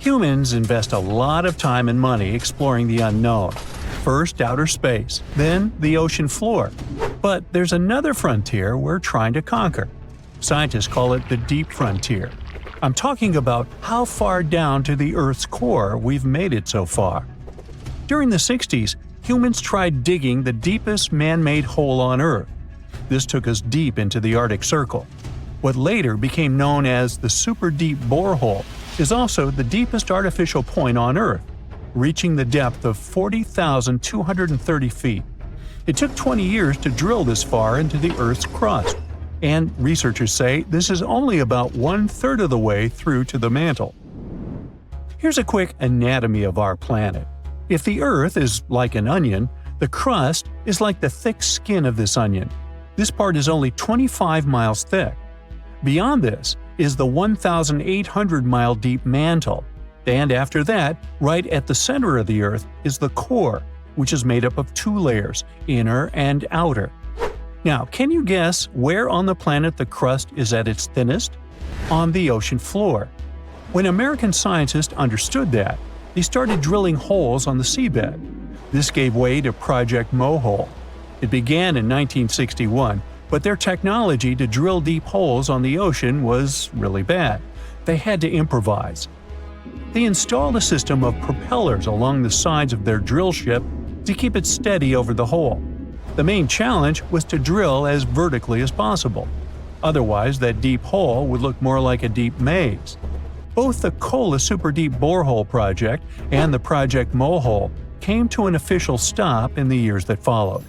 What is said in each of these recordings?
Humans invest a lot of time and money exploring the unknown. First outer space, then the ocean floor. But there's another frontier we're trying to conquer. Scientists call it the deep frontier. I'm talking about how far down to the Earth's core we've made it so far. During the 60s, humans tried digging the deepest man-made hole on Earth. This took us deep into the Arctic Circle. What later became known as the super deep borehole is also the deepest artificial point on Earth, reaching the depth of 40,230 feet. It took 20 years to drill this far into the Earth's crust, and researchers say this is only about 1/3 of the way through to the mantle. Here's a quick anatomy of our planet. If the Earth is like an onion, the crust is like the thick skin of this onion. This part is only 25 miles thick. Beyond this is the 1,800-mile deep mantle. And after that, right at the center of the Earth is the core, which is made up of 2 layers, inner and outer. Now, can you guess where on the planet the crust is at its thinnest? On the ocean floor. When American scientists understood that, they started drilling holes on the seabed. This gave way to Project Mohole. It began in 1961, but their technology to drill deep holes on the ocean was really bad. They had to improvise. They installed a system of propellers along the sides of their drill ship to keep it steady over the hole. The main challenge was to drill as vertically as possible. Otherwise, that deep hole would look more like a deep maze. Both the Kola Super Deep Borehole project and the Project Mohole came to an official stop in the years that followed.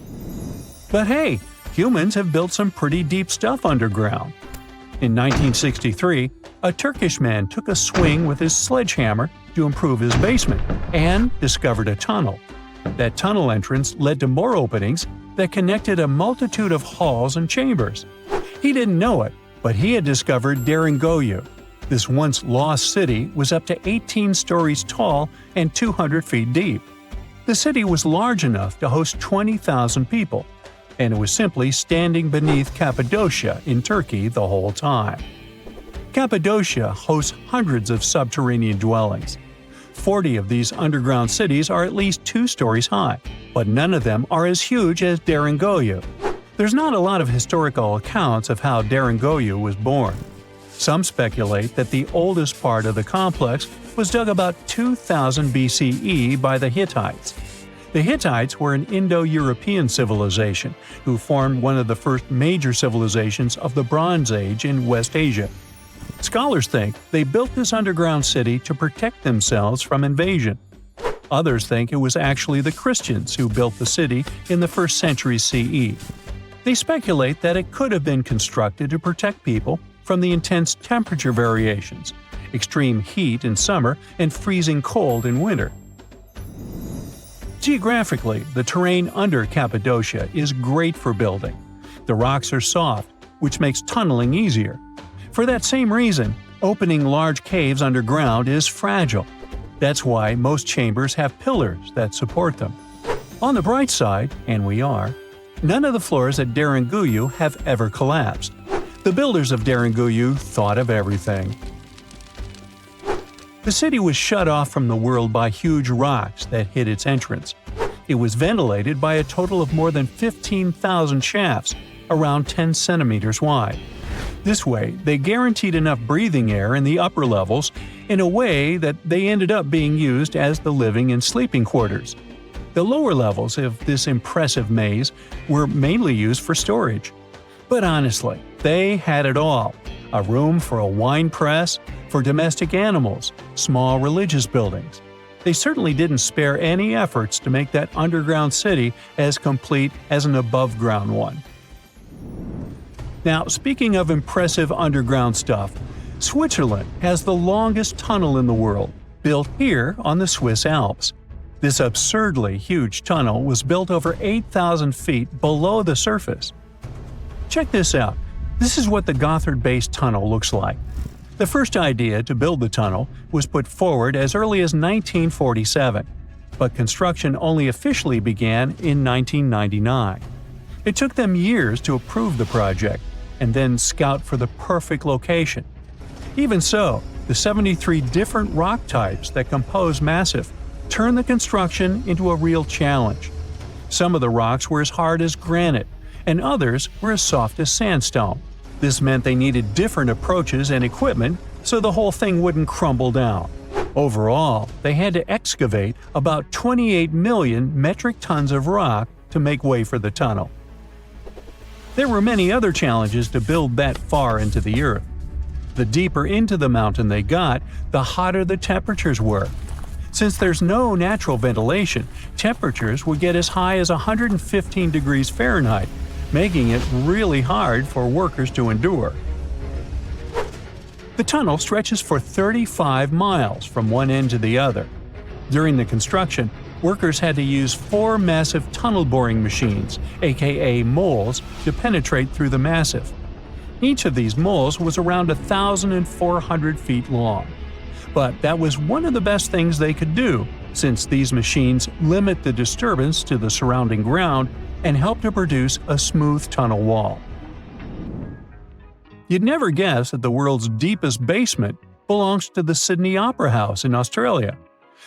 But hey, humans have built some pretty deep stuff underground. In 1963, a Turkish man took a swing with his sledgehammer to improve his basement and discovered a tunnel. That tunnel entrance led to more openings that connected a multitude of halls and chambers. He didn't know it, but he had discovered Deringoyu. This once lost city was up to 18 stories tall and 200 feet deep. The city was large enough to host 20,000 people, and it was simply standing beneath Cappadocia in Turkey the whole time. Cappadocia hosts hundreds of subterranean dwellings. 40 of these underground cities are at least 2 stories high, but none of them are as huge as Deringoyu. There's not a lot of historical accounts of how Deringoyu was born. Some speculate that the oldest part of the complex was dug about 2000 BCE by the Hittites. The Hittites were an Indo-European civilization who formed one of the first major civilizations of the Bronze Age in West Asia. Scholars think they built this underground city to protect themselves from invasion. Others think it was actually the Christians who built the city in the 1st century CE. They speculate that it could have been constructed to protect people from the intense temperature variations, extreme heat in summer and freezing cold in winter. Geographically, the terrain under Cappadocia is great for building. The rocks are soft, which makes tunneling easier. For that same reason, opening large caves underground is fragile. That's why most chambers have pillars that support them. On the bright side, and we are, none of the floors at Deringoyu have ever collapsed. The builders of Deringoyu thought of everything. The city was shut off from the world by huge rocks that hid its entrance. It was ventilated by a total of more than 15,000 shafts, around 10 centimeters wide. This way, they guaranteed enough breathing air in the upper levels in a way that they ended up being used as the living and sleeping quarters. The lower levels of this impressive maze were mainly used for storage. But honestly, they had it all: a room for a wine press, for domestic animals, small religious buildings. They certainly didn't spare any efforts to make that underground city as complete as an above-ground one. Now, speaking of impressive underground stuff, Switzerland has the longest tunnel in the world, built here on the Swiss Alps. This absurdly huge tunnel was built over 8,000 feet below the surface. Check this out. This is what the Gotthard-based tunnel looks like. The first idea to build the tunnel was put forward as early as 1947, but construction only officially began in 1999. It took them years to approve the project and then scout for the perfect location. Even so, The 73 different rock types that compose Massif turned the construction into a real challenge. Some of the rocks were as hard as granite, and others were as soft as sandstone. This meant they needed different approaches and equipment so the whole thing wouldn't crumble down. Overall, they had to excavate about 28 million metric tons of rock to make way for the tunnel. There were many other challenges to build that far into the earth. The deeper into the mountain they got, the hotter the temperatures were. Since there's no natural ventilation, temperatures would get as high as 115 degrees Fahrenheit, making it really hard for workers to endure. The tunnel stretches for 35 miles from one end to the other. During the construction, workers had to use 4 massive tunnel boring machines, aka moles, to penetrate through the massif. Each of these moles was around 1,400 feet long. But that was one of the best things they could do, since these machines limit the disturbance to the surrounding ground and help to produce a smooth tunnel wall. You'd never guess that the world's deepest basement belongs to the Sydney Opera House in Australia.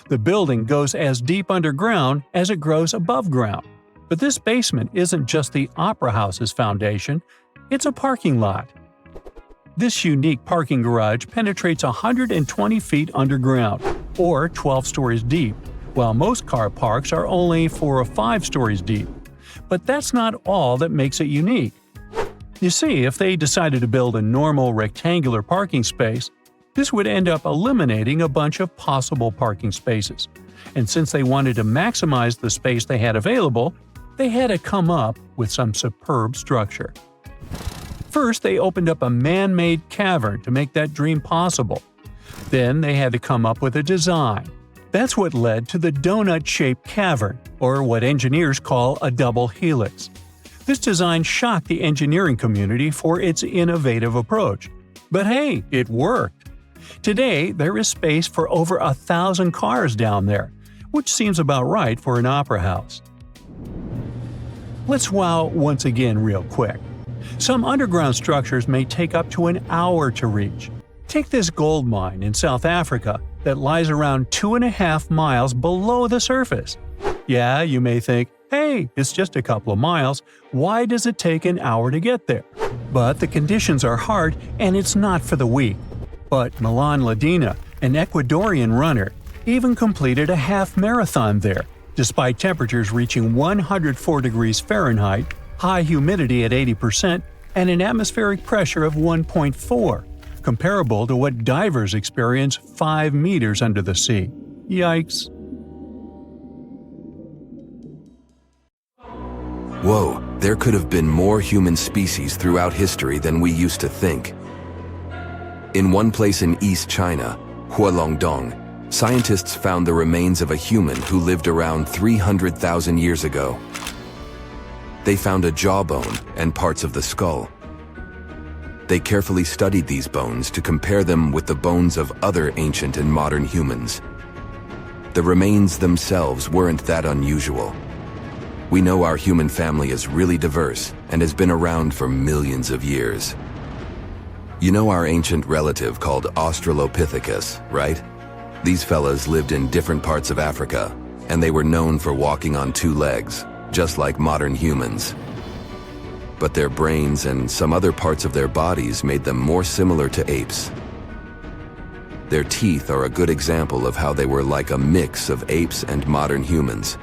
The building goes as deep underground as it grows above ground. But this basement isn't just the Opera House's foundation, it's a parking lot. This unique parking garage penetrates 120 feet underground, or 12 stories deep, while most car parks are only 4 or 5 stories deep. But that's not all that makes it unique. You see, if they decided to build a normal rectangular parking space, this would end up eliminating a bunch of possible parking spaces. And since they wanted to maximize the space they had available, they had to come up with some superb structure. First, they opened up a man-made cavern to make that dream possible. Then they had to come up with a design. That's what led to the donut-shaped cavern, or what engineers call a double helix. This design shocked the engineering community for its innovative approach. But hey, it worked! Today, there is space for over 1,000 cars down there, which seems about right for an opera house. Let's wow once again real quick. Some underground structures may take up to an hour to reach. Take this gold mine in South Africa that lies around 2.5 miles below the surface. Yeah, you may think, hey, it's just a couple of miles, why does it take an hour to get there? But the conditions are hard and it's not for the weak. But Milan Ladina, an Ecuadorian runner, even completed a half marathon there, despite temperatures reaching 104 degrees Fahrenheit, high humidity at 80%, and an atmospheric pressure of 1.4, comparable to what divers experience 5 meters under the sea. Yikes. Whoa, there could have been more human species throughout history than we used to think. In one place in East China, Hualongdong, scientists found the remains of a human who lived around 300,000 years ago. They found a jawbone and parts of the skull. They carefully studied these bones to compare them with the bones of other ancient and modern humans. The remains themselves weren't that unusual. We know our human family is really diverse and has been around for millions of years. You know our ancient relative called Australopithecus, right? These fellas lived in different parts of Africa, and they were known for walking on 2 legs, just like modern humans. But their brains and some other parts of their bodies made them more similar to apes. Their teeth are a good example of how they were like a mix of apes and modern humans.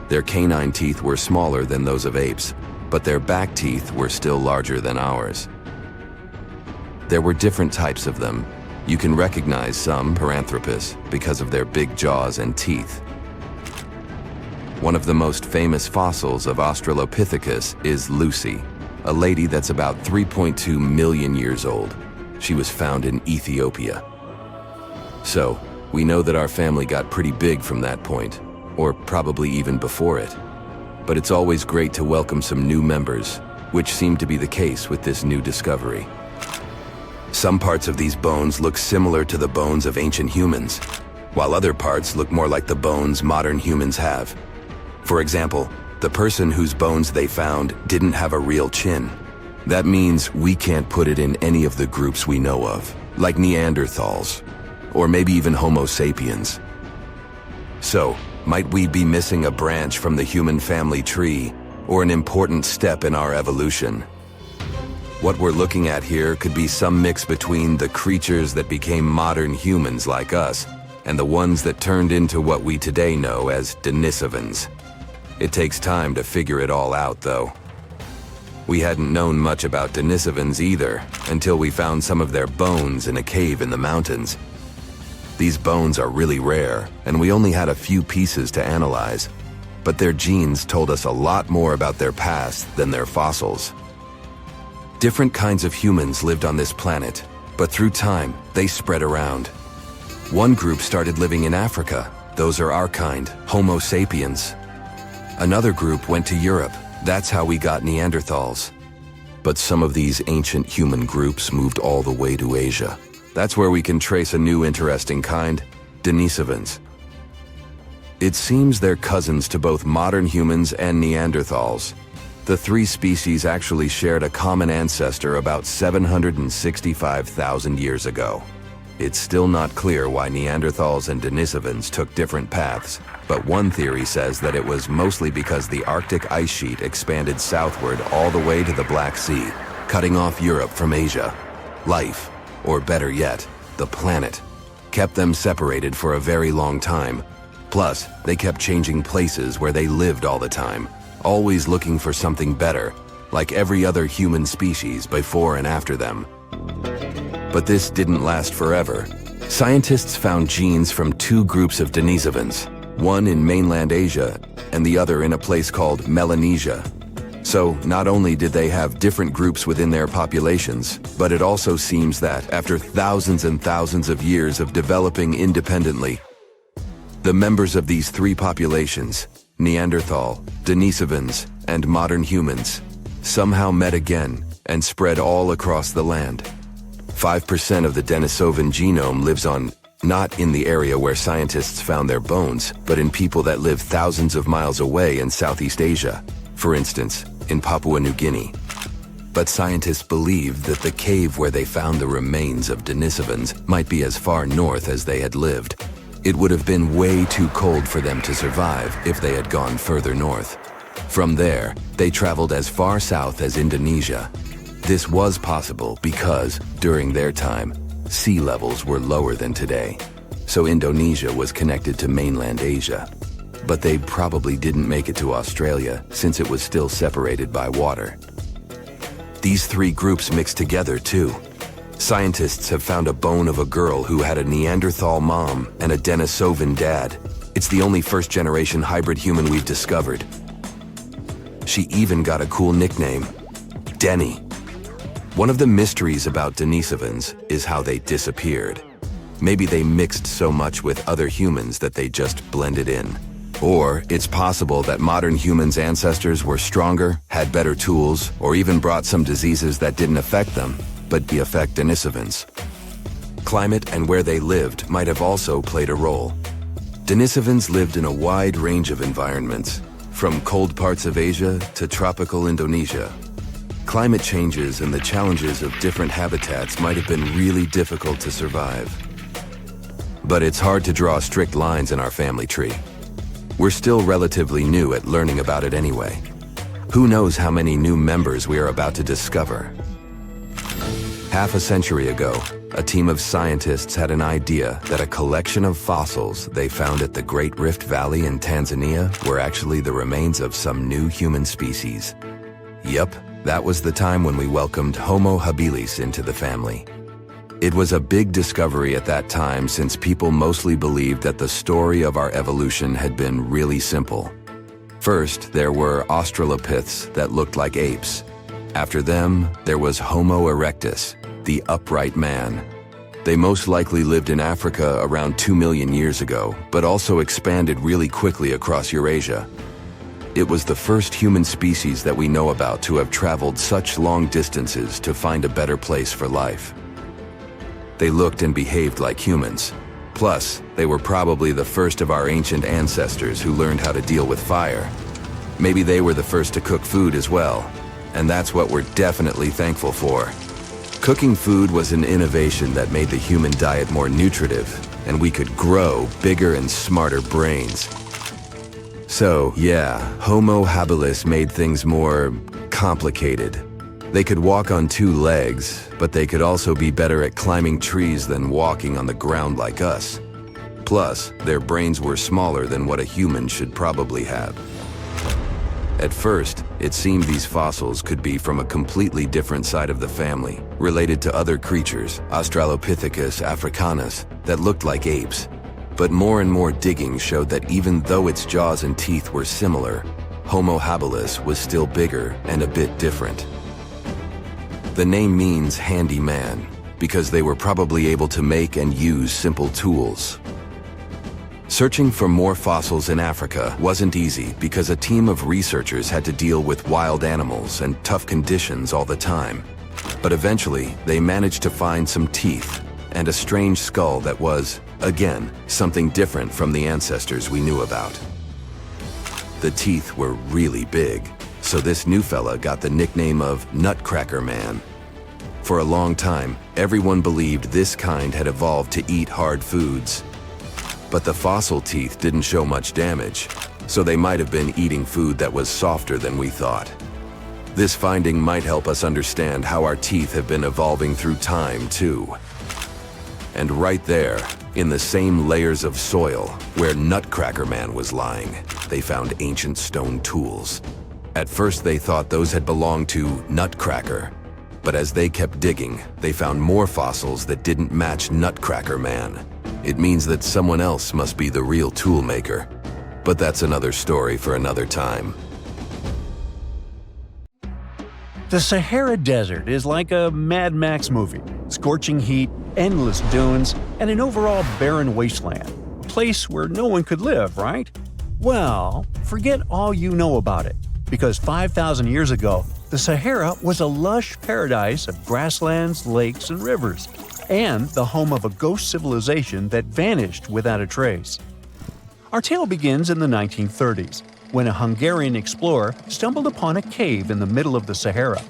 Their canine teeth were smaller than those of apes, but their back teeth were still larger than ours. There were different types of them. You can recognize some Paranthropus because of their big jaws and teeth. One of the most famous fossils of Australopithecus is Lucy, a lady that's about 3.2 million years old. She was found in Ethiopia. So, we know that our family got pretty big from that point, or probably even before it. But it's always great to welcome some new members, which seemed to be the case with this new discovery. Some parts of these bones look similar to the bones of ancient humans, while other parts look more like the bones modern humans have. For example, the person whose bones they found didn't have a real chin. That means we can't put it in any of the groups we know of, like Neanderthals or maybe even Homo sapiens. So, might we be missing a branch from the human family tree, or an important step in our evolution? What we're looking at here could be some mix between the creatures that became modern humans like us, and the ones that turned into what we today know as Denisovans. It takes time to figure it all out, though. We hadn't known much about Denisovans either, until we found some of their bones in a cave in the mountains. These bones are really rare, and we only had a few pieces to analyze, but their genes told us a lot more about their past than their fossils. Different kinds of humans lived on this planet, but through time, they spread around. One group started living in Africa. Those are our kind, Homo sapiens. Another group went to Europe. That's how we got Neanderthals. But some of these ancient human groups moved all the way to Asia. That's where we can trace a new interesting kind, Denisovans. It seems they're cousins to both modern humans and Neanderthals. The three species actually shared a common ancestor about 765,000 years ago. It's still not clear why Neanderthals and Denisovans took different paths, but one theory says that it was mostly because the Arctic ice sheet expanded southward all the way to the Black Sea, cutting off Europe from Asia. Life, or better yet, the planet, kept them separated for a very long time. Plus, they kept changing places where they lived all the time, always looking for something better, like every other human species before and after them. But this didn't last forever. Scientists found genes from two groups of Denisovans, one in mainland Asia and the other in a place called Melanesia. So not only did they have different groups within their populations, but it also seems that after thousands and thousands of years of developing independently, the members of these three populations, Neanderthal, Denisovans, and modern humans, somehow met again and spread all across the land. 5% of the Denisovan genome lives not in the area where scientists found their bones, but in people that live thousands of miles away in Southeast Asia, for instance, in Papua New Guinea. But scientists believe that the cave where they found the remains of Denisovans might be as far north as they had lived. It would have been way too cold for them to survive if they had gone further north. From there, they traveled as far south as Indonesia. This was possible because, during their time, sea levels were lower than today. So Indonesia was connected to mainland Asia. But they probably didn't make it to Australia since it was still separated by water. These three groups mixed together too. Scientists have found a bone of a girl who had a Neanderthal mom and a Denisovan dad. It's the only first-generation hybrid human we've discovered. She even got a cool nickname, Denny. One of the mysteries about Denisovans is how they disappeared. Maybe they mixed so much with other humans that they just blended in. Or it's possible that modern humans' ancestors were stronger, had better tools, or even brought some diseases that didn't affect them, but affect Denisovans. Climate and where they lived might have also played a role. Denisovans lived in a wide range of environments, from cold parts of Asia to tropical Indonesia. Climate changes and the challenges of different habitats might have been really difficult to survive. But it's hard to draw strict lines in our family tree. We're still relatively new at learning about it anyway. Who knows how many new members we are about to discover? Half a century ago, a team of scientists had an idea that a collection of fossils they found at the Great Rift Valley in Tanzania were actually the remains of some new human species. Yup, that was the time when we welcomed Homo habilis into the family. It was a big discovery at that time since people mostly believed that the story of our evolution had been really simple. First, there were Australopiths that looked like apes. After them, there was Homo erectus, the upright man. They most likely lived in Africa around 2 million years ago, but also expanded really quickly across Eurasia. It was the first human species that we know about to have traveled such long distances to find a better place for life. They looked and behaved like humans. Plus, they were probably the first of our ancient ancestors who learned how to deal with fire. Maybe they were the first to cook food as well, and that's what we're definitely thankful for. Cooking food was an innovation that made the human diet more nutritive, and we could grow bigger and smarter brains. So, yeah, Homo habilis made things more complicated. They could walk on two legs, but they could also be better at climbing trees than walking on the ground like us. Plus, their brains were smaller than what a human should probably have. At first, it seemed these fossils could be from a completely different side of the family, related to other creatures, Australopithecus africanus, that looked like apes. But more and more digging showed that even though its jaws and teeth were similar, Homo habilis was still bigger and a bit different. The name means handy man, because they were probably able to make and use simple tools. Searching for more fossils in Africa wasn't easy because a team of researchers had to deal with wild animals and tough conditions all the time. But eventually, they managed to find some teeth and a strange skull that was, again, something different from the ancestors we knew about. The teeth were really big, so this new fella got the nickname of Nutcracker Man. For a long time, everyone believed this kind had evolved to eat hard foods. But the fossil teeth didn't show much damage, so they might have been eating food that was softer than we thought. This finding might help us understand how our teeth have been evolving through time, too. And right there, in the same layers of soil where Nutcracker Man was lying, they found ancient stone tools. At first they thought those had belonged to Nutcracker, but as they kept digging, they found more fossils that didn't match Nutcracker Man. It means that someone else must be the real tool maker. But that's another story for another time. The Sahara Desert is like a Mad Max movie. Scorching heat, endless dunes, and an overall barren wasteland. A place where no one could live, right? Well, forget all you know about it, because 5,000 years ago, the Sahara was a lush paradise of grasslands, lakes, and rivers, and the home of a ghost civilization that vanished without a trace. Our tale begins in the 1930s, when a Hungarian explorer stumbled upon a cave in the middle of the Sahara.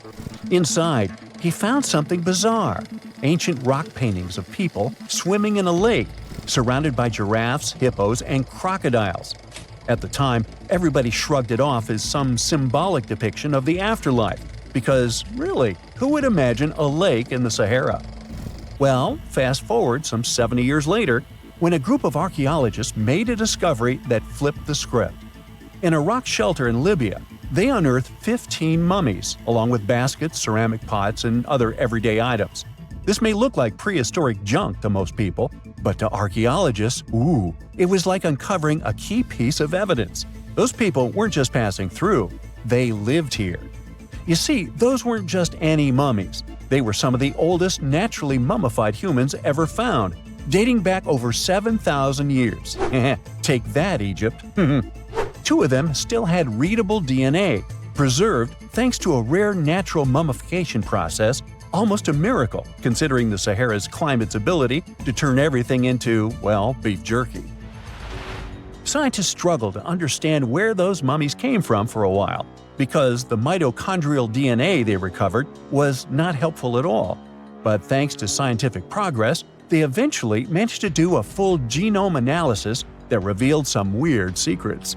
Inside, he found something bizarre: ancient rock paintings of people swimming in a lake, surrounded by giraffes, hippos, and crocodiles. At the time, everybody shrugged it off as some symbolic depiction of the afterlife, because really, who would imagine a lake in the Sahara? Well, fast forward some 70 years later, when a group of archaeologists made a discovery that flipped the script. In a rock shelter in Libya, they unearthed 15 mummies, along with baskets, ceramic pots, and other everyday items. This may look like prehistoric junk to most people, but to archaeologists, it was like uncovering a key piece of evidence. Those people weren't just passing through, they lived here. You see, those weren't just any mummies. They were some of the oldest naturally mummified humans ever found, dating back over 7,000 years. Take that, Egypt. Two of them still had readable DNA, preserved thanks to a rare natural mummification process, almost a miracle considering the Sahara's climate's ability to turn everything into, well, beef jerky. Scientists struggled to understand where those mummies came from for a while, because the mitochondrial DNA they recovered was not helpful at all. But thanks to scientific progress, they eventually managed to do a full genome analysis that revealed some weird secrets.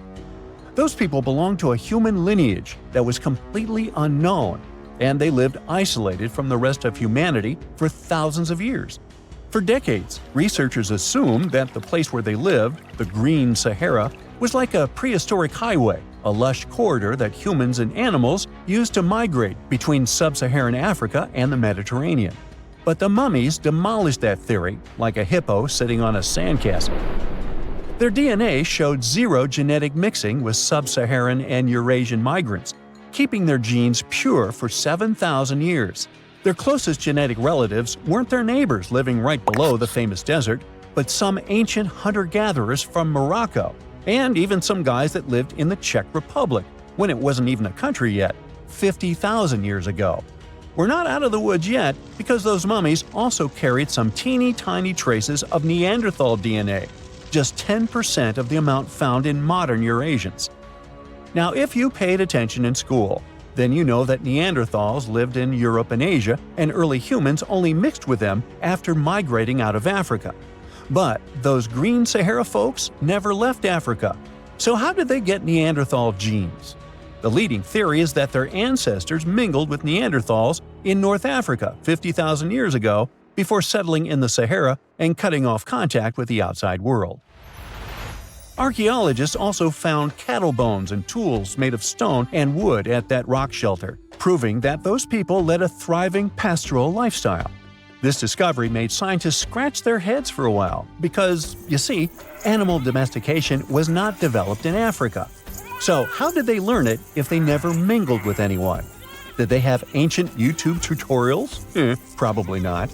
Those people belonged to a human lineage that was completely unknown, and they lived isolated from the rest of humanity for thousands of years. For decades, researchers assumed that the place where they lived, the Green Sahara, was like a prehistoric highway, a lush corridor that humans and animals used to migrate between sub-Saharan Africa and the Mediterranean. But the mummies demolished that theory, like a hippo sitting on a sandcastle. Their DNA showed zero genetic mixing with sub-Saharan and Eurasian migrants, keeping their genes pure for 7,000 years. Their closest genetic relatives weren't their neighbors living right below the famous desert, but some ancient hunter-gatherers from Morocco, and even some guys that lived in the Czech Republic, when it wasn't even a country yet, 50,000 years ago. We're not out of the woods yet, because those mummies also carried some teeny-tiny traces of Neanderthal DNA, just 10% of the amount found in modern Eurasians. Now, if you paid attention in school, Then you know that Neanderthals lived in Europe and Asia, and early humans only mixed with them after migrating out of Africa. But those green Sahara folks never left Africa. So how did they get Neanderthal genes? The leading theory is that their ancestors mingled with Neanderthals in North Africa 50,000 years ago before settling in the Sahara and cutting off contact with the outside world. Archaeologists also found cattle bones and tools made of stone and wood at that rock shelter, proving that those people led a thriving pastoral lifestyle. This discovery made scientists scratch their heads for a while because, you see, animal domestication was not developed in Africa. So how did they learn it if they never mingled with anyone? Did they have ancient YouTube tutorials? Probably not.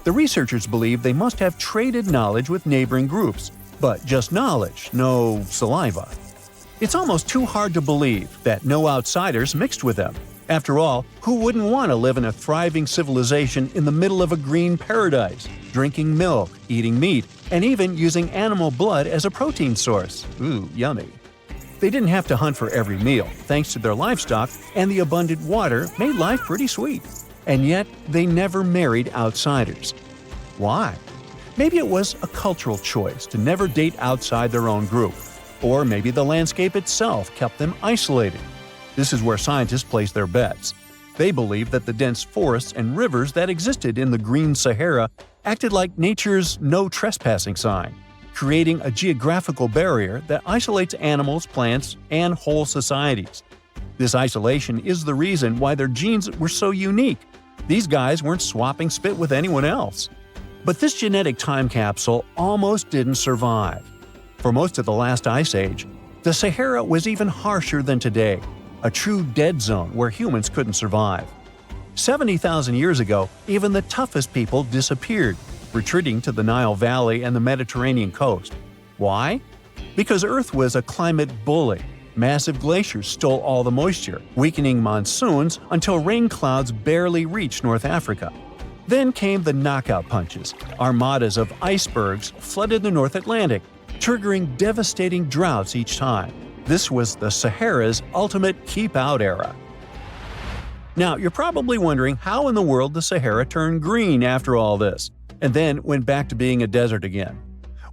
The researchers believe they must have traded knowledge with neighboring groups, but just knowledge, no saliva. It's almost too hard to believe that no outsiders mixed with them. After all, who wouldn't want to live in a thriving civilization in the middle of a green paradise, drinking milk, eating meat, and even using animal blood as a protein source? Ooh, yummy. They didn't have to hunt for every meal, thanks to their livestock, and the abundant water made life pretty sweet. And yet, they never married outsiders. Why? Maybe it was a cultural choice to never date outside their own group. Or maybe the landscape itself kept them isolated. This is where scientists place their bets. They believe that the dense forests and rivers that existed in the green Sahara acted like nature's no trespassing sign, creating a geographical barrier that isolates animals, plants, and whole societies. This isolation is the reason why their genes were so unique. These guys weren't swapping spit with anyone else. But this genetic time capsule almost didn't survive. For most of the last ice age, the Sahara was even harsher than today, a true dead zone where humans couldn't survive. 70,000 years ago, even the toughest people disappeared, retreating to the Nile Valley and the Mediterranean coast. Why? Because Earth was a climate bully. Massive glaciers stole all the moisture, weakening monsoons until rain clouds barely reached North Africa. Then came the knockout punches. Armadas of icebergs flooded the North Atlantic, triggering devastating droughts each time. This was the Sahara's ultimate keep-out era. Now, you're probably wondering how in the world the Sahara turned green after all this, and then went back to being a desert again.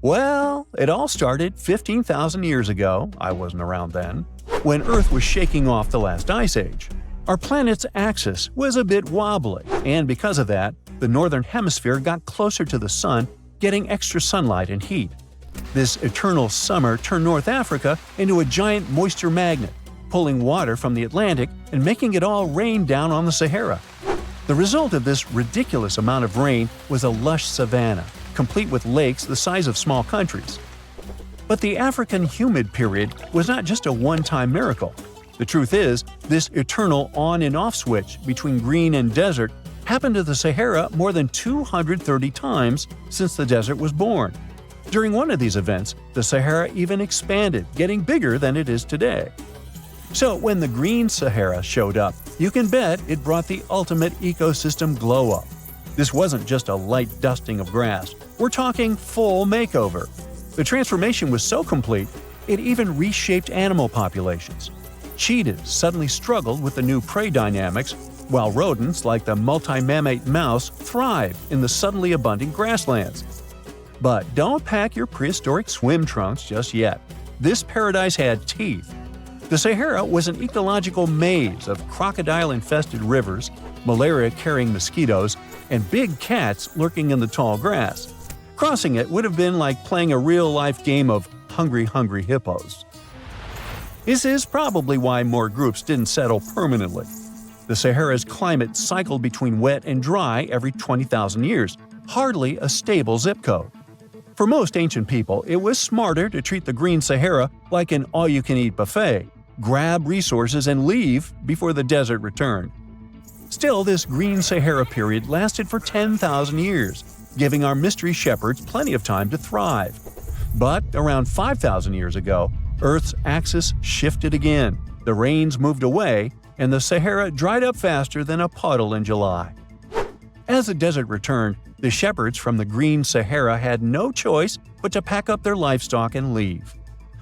Well, it all started 15,000 years ago, I wasn't around then, when Earth was shaking off the last ice age. Our planet's axis was a bit wobbly, and because of that, the northern hemisphere got closer to the sun, getting extra sunlight and heat. This eternal summer turned North Africa into a giant moisture magnet, pulling water from the Atlantic and making it all rain down on the Sahara. The result of this ridiculous amount of rain was a lush savanna, complete with lakes the size of small countries. But the African humid period was not just a one-time miracle. The truth is, this eternal on and off switch between green and desert happened to the Sahara more than 230 times since the desert was born. During one of these events, the Sahara even expanded, getting bigger than it is today. So when the green Sahara showed up, you can bet it brought the ultimate ecosystem glow-up. This wasn't just a light dusting of grass. We're talking full makeover. The transformation was so complete, it even reshaped animal populations. Cheetahs suddenly struggled with the new prey dynamics, while rodents like the multi-mammate mouse thrive in the suddenly abundant grasslands. But don't pack your prehistoric swim trunks just yet. This paradise had teeth. The Sahara was an ecological maze of crocodile-infested rivers, malaria-carrying mosquitoes, and big cats lurking in the tall grass. Crossing it would have been like playing a real-life game of Hungry Hungry Hippos. This is probably why more groups didn't settle permanently. The Sahara's climate cycled between wet and dry every 20,000 years, hardly a stable zip code. For most ancient people, it was smarter to treat the green Sahara like an all-you-can-eat buffet, grab resources and leave before the desert returned. Still, this green Sahara period lasted for 10,000 years, giving our mystery shepherds plenty of time to thrive. But around 5,000 years ago, Earth's axis shifted again, the rains moved away, and the Sahara dried up faster than a puddle in July. As the desert returned, the shepherds from the green Sahara had no choice but to pack up their livestock and leave.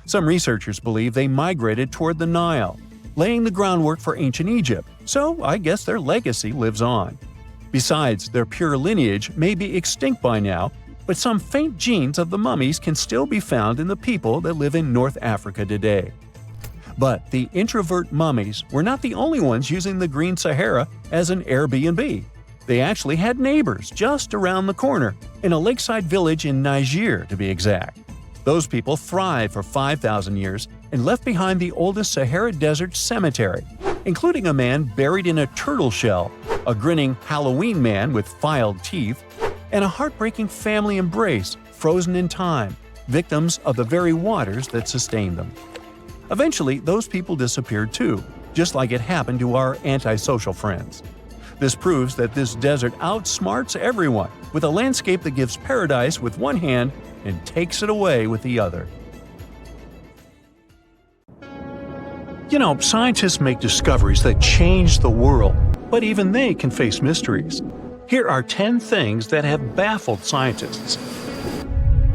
Some researchers believe they migrated toward the Nile. laying the groundwork for ancient Egypt, so I guess their legacy lives on. Besides, their pure lineage may be extinct by now, but some faint genes of the mummies can still be found in the people that live in North Africa today. But the introvert mummies were not the only ones using the Green Sahara as an Airbnb. They actually had neighbors just around the corner, in a lakeside village in Niger to be exact. Those people thrived for 5,000 years and left behind the oldest Sahara Desert cemetery, including a man buried in a turtle shell, a grinning Halloween man with filed teeth, and a heartbreaking family embrace frozen in time, victims of the very waters that sustained them. Eventually, those people disappeared too, just like it happened to our antisocial friends. This proves that this desert outsmarts everyone, with a landscape that gives paradise with one hand and takes it away with the other. You know, scientists make discoveries that change the world, but even they can face mysteries. Here are 10 things that have baffled scientists.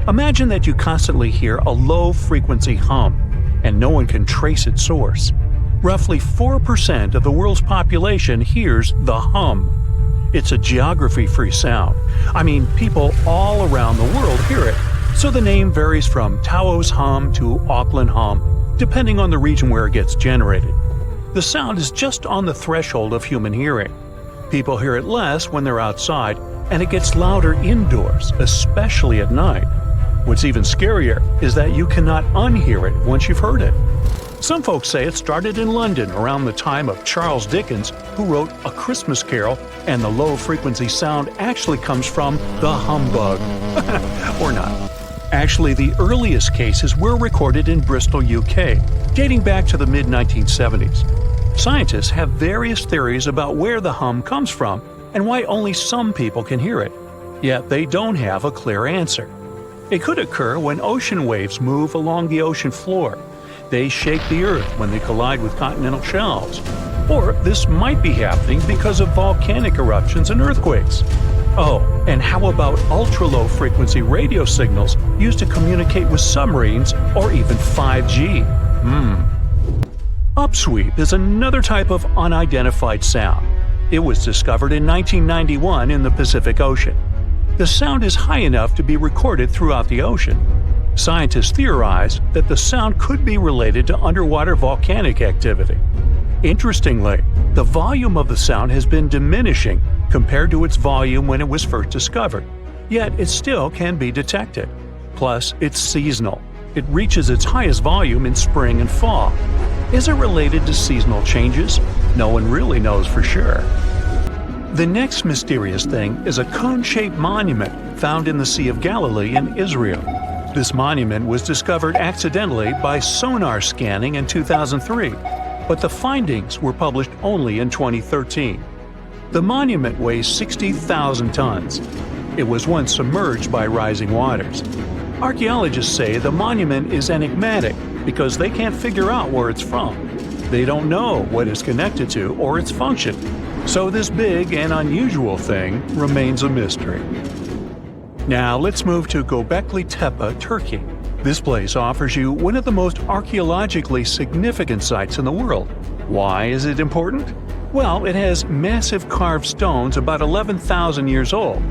Imagine that you constantly hear a low-frequency hum, and no one can trace its source. Roughly 4% of the world's population hears the hum. It's a geography-free sound. I mean, people all around the world hear it, so the name varies from Tao's hum to Auckland hum, depending on the region where it gets generated. The sound is just on the threshold of human hearing. People hear it less when they're outside, and it gets louder indoors, especially at night. What's even scarier is that you cannot unhear it once you've heard it. Some folks say it started in London around the time of Charles Dickens, who wrote A Christmas Carol, and the low-frequency sound actually comes from the humbug. Or not. Actually, the earliest cases were recorded in Bristol, UK, dating back to the mid-1970s. Scientists have various theories about where the hum comes from and why only some people can hear it, yet they don't have a clear answer. It could occur when ocean waves move along the ocean floor. They shake the Earth when they collide with continental shelves. Or this might be happening because of volcanic eruptions and earthquakes. Oh, and how about ultra-low frequency radio signals used to communicate with submarines or even 5G? Upsweep is another type of unidentified sound. It was discovered in 1991 in the Pacific Ocean. The sound is high enough to be recorded throughout the ocean. Scientists theorize that the sound could be related to underwater volcanic activity. Interestingly, the volume of the sound has been diminishing compared to its volume when it was first discovered, yet it still can be detected. Plus, it's seasonal. It reaches its highest volume in spring and fall. Is it related to seasonal changes? No one really knows for sure. The next mysterious thing is a cone-shaped monument found in the Sea of Galilee in Israel. This monument was discovered accidentally by sonar scanning in 2003, but the findings were published only in 2013. The monument weighs 60,000 tons. It was once submerged by rising waters. Archaeologists say the monument is enigmatic because they can't figure out where it's from. They don't know what it's connected to or its function, so this big and unusual thing remains a mystery. Now let's move to Göbekli Tepe, Turkey. This place offers you one of the most archaeologically significant sites in the world. Why is it important? Well, it has massive carved stones about 11,000 years old.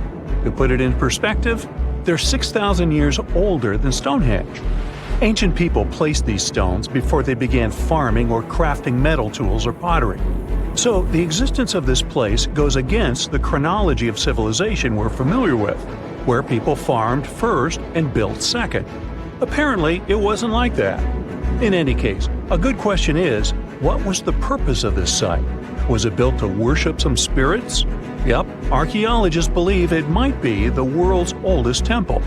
To put it in perspective, they're 6,000 years older than Stonehenge. Ancient people placed these stones before they began farming or crafting metal tools or pottery. So the existence of this place goes against the chronology of civilization we're familiar with, where people farmed first and built second. Apparently, it wasn't like that. In any case, a good question is, what was the purpose of this site? Was it built to worship some spirits? Yep, archaeologists believe it might be the world's oldest temple.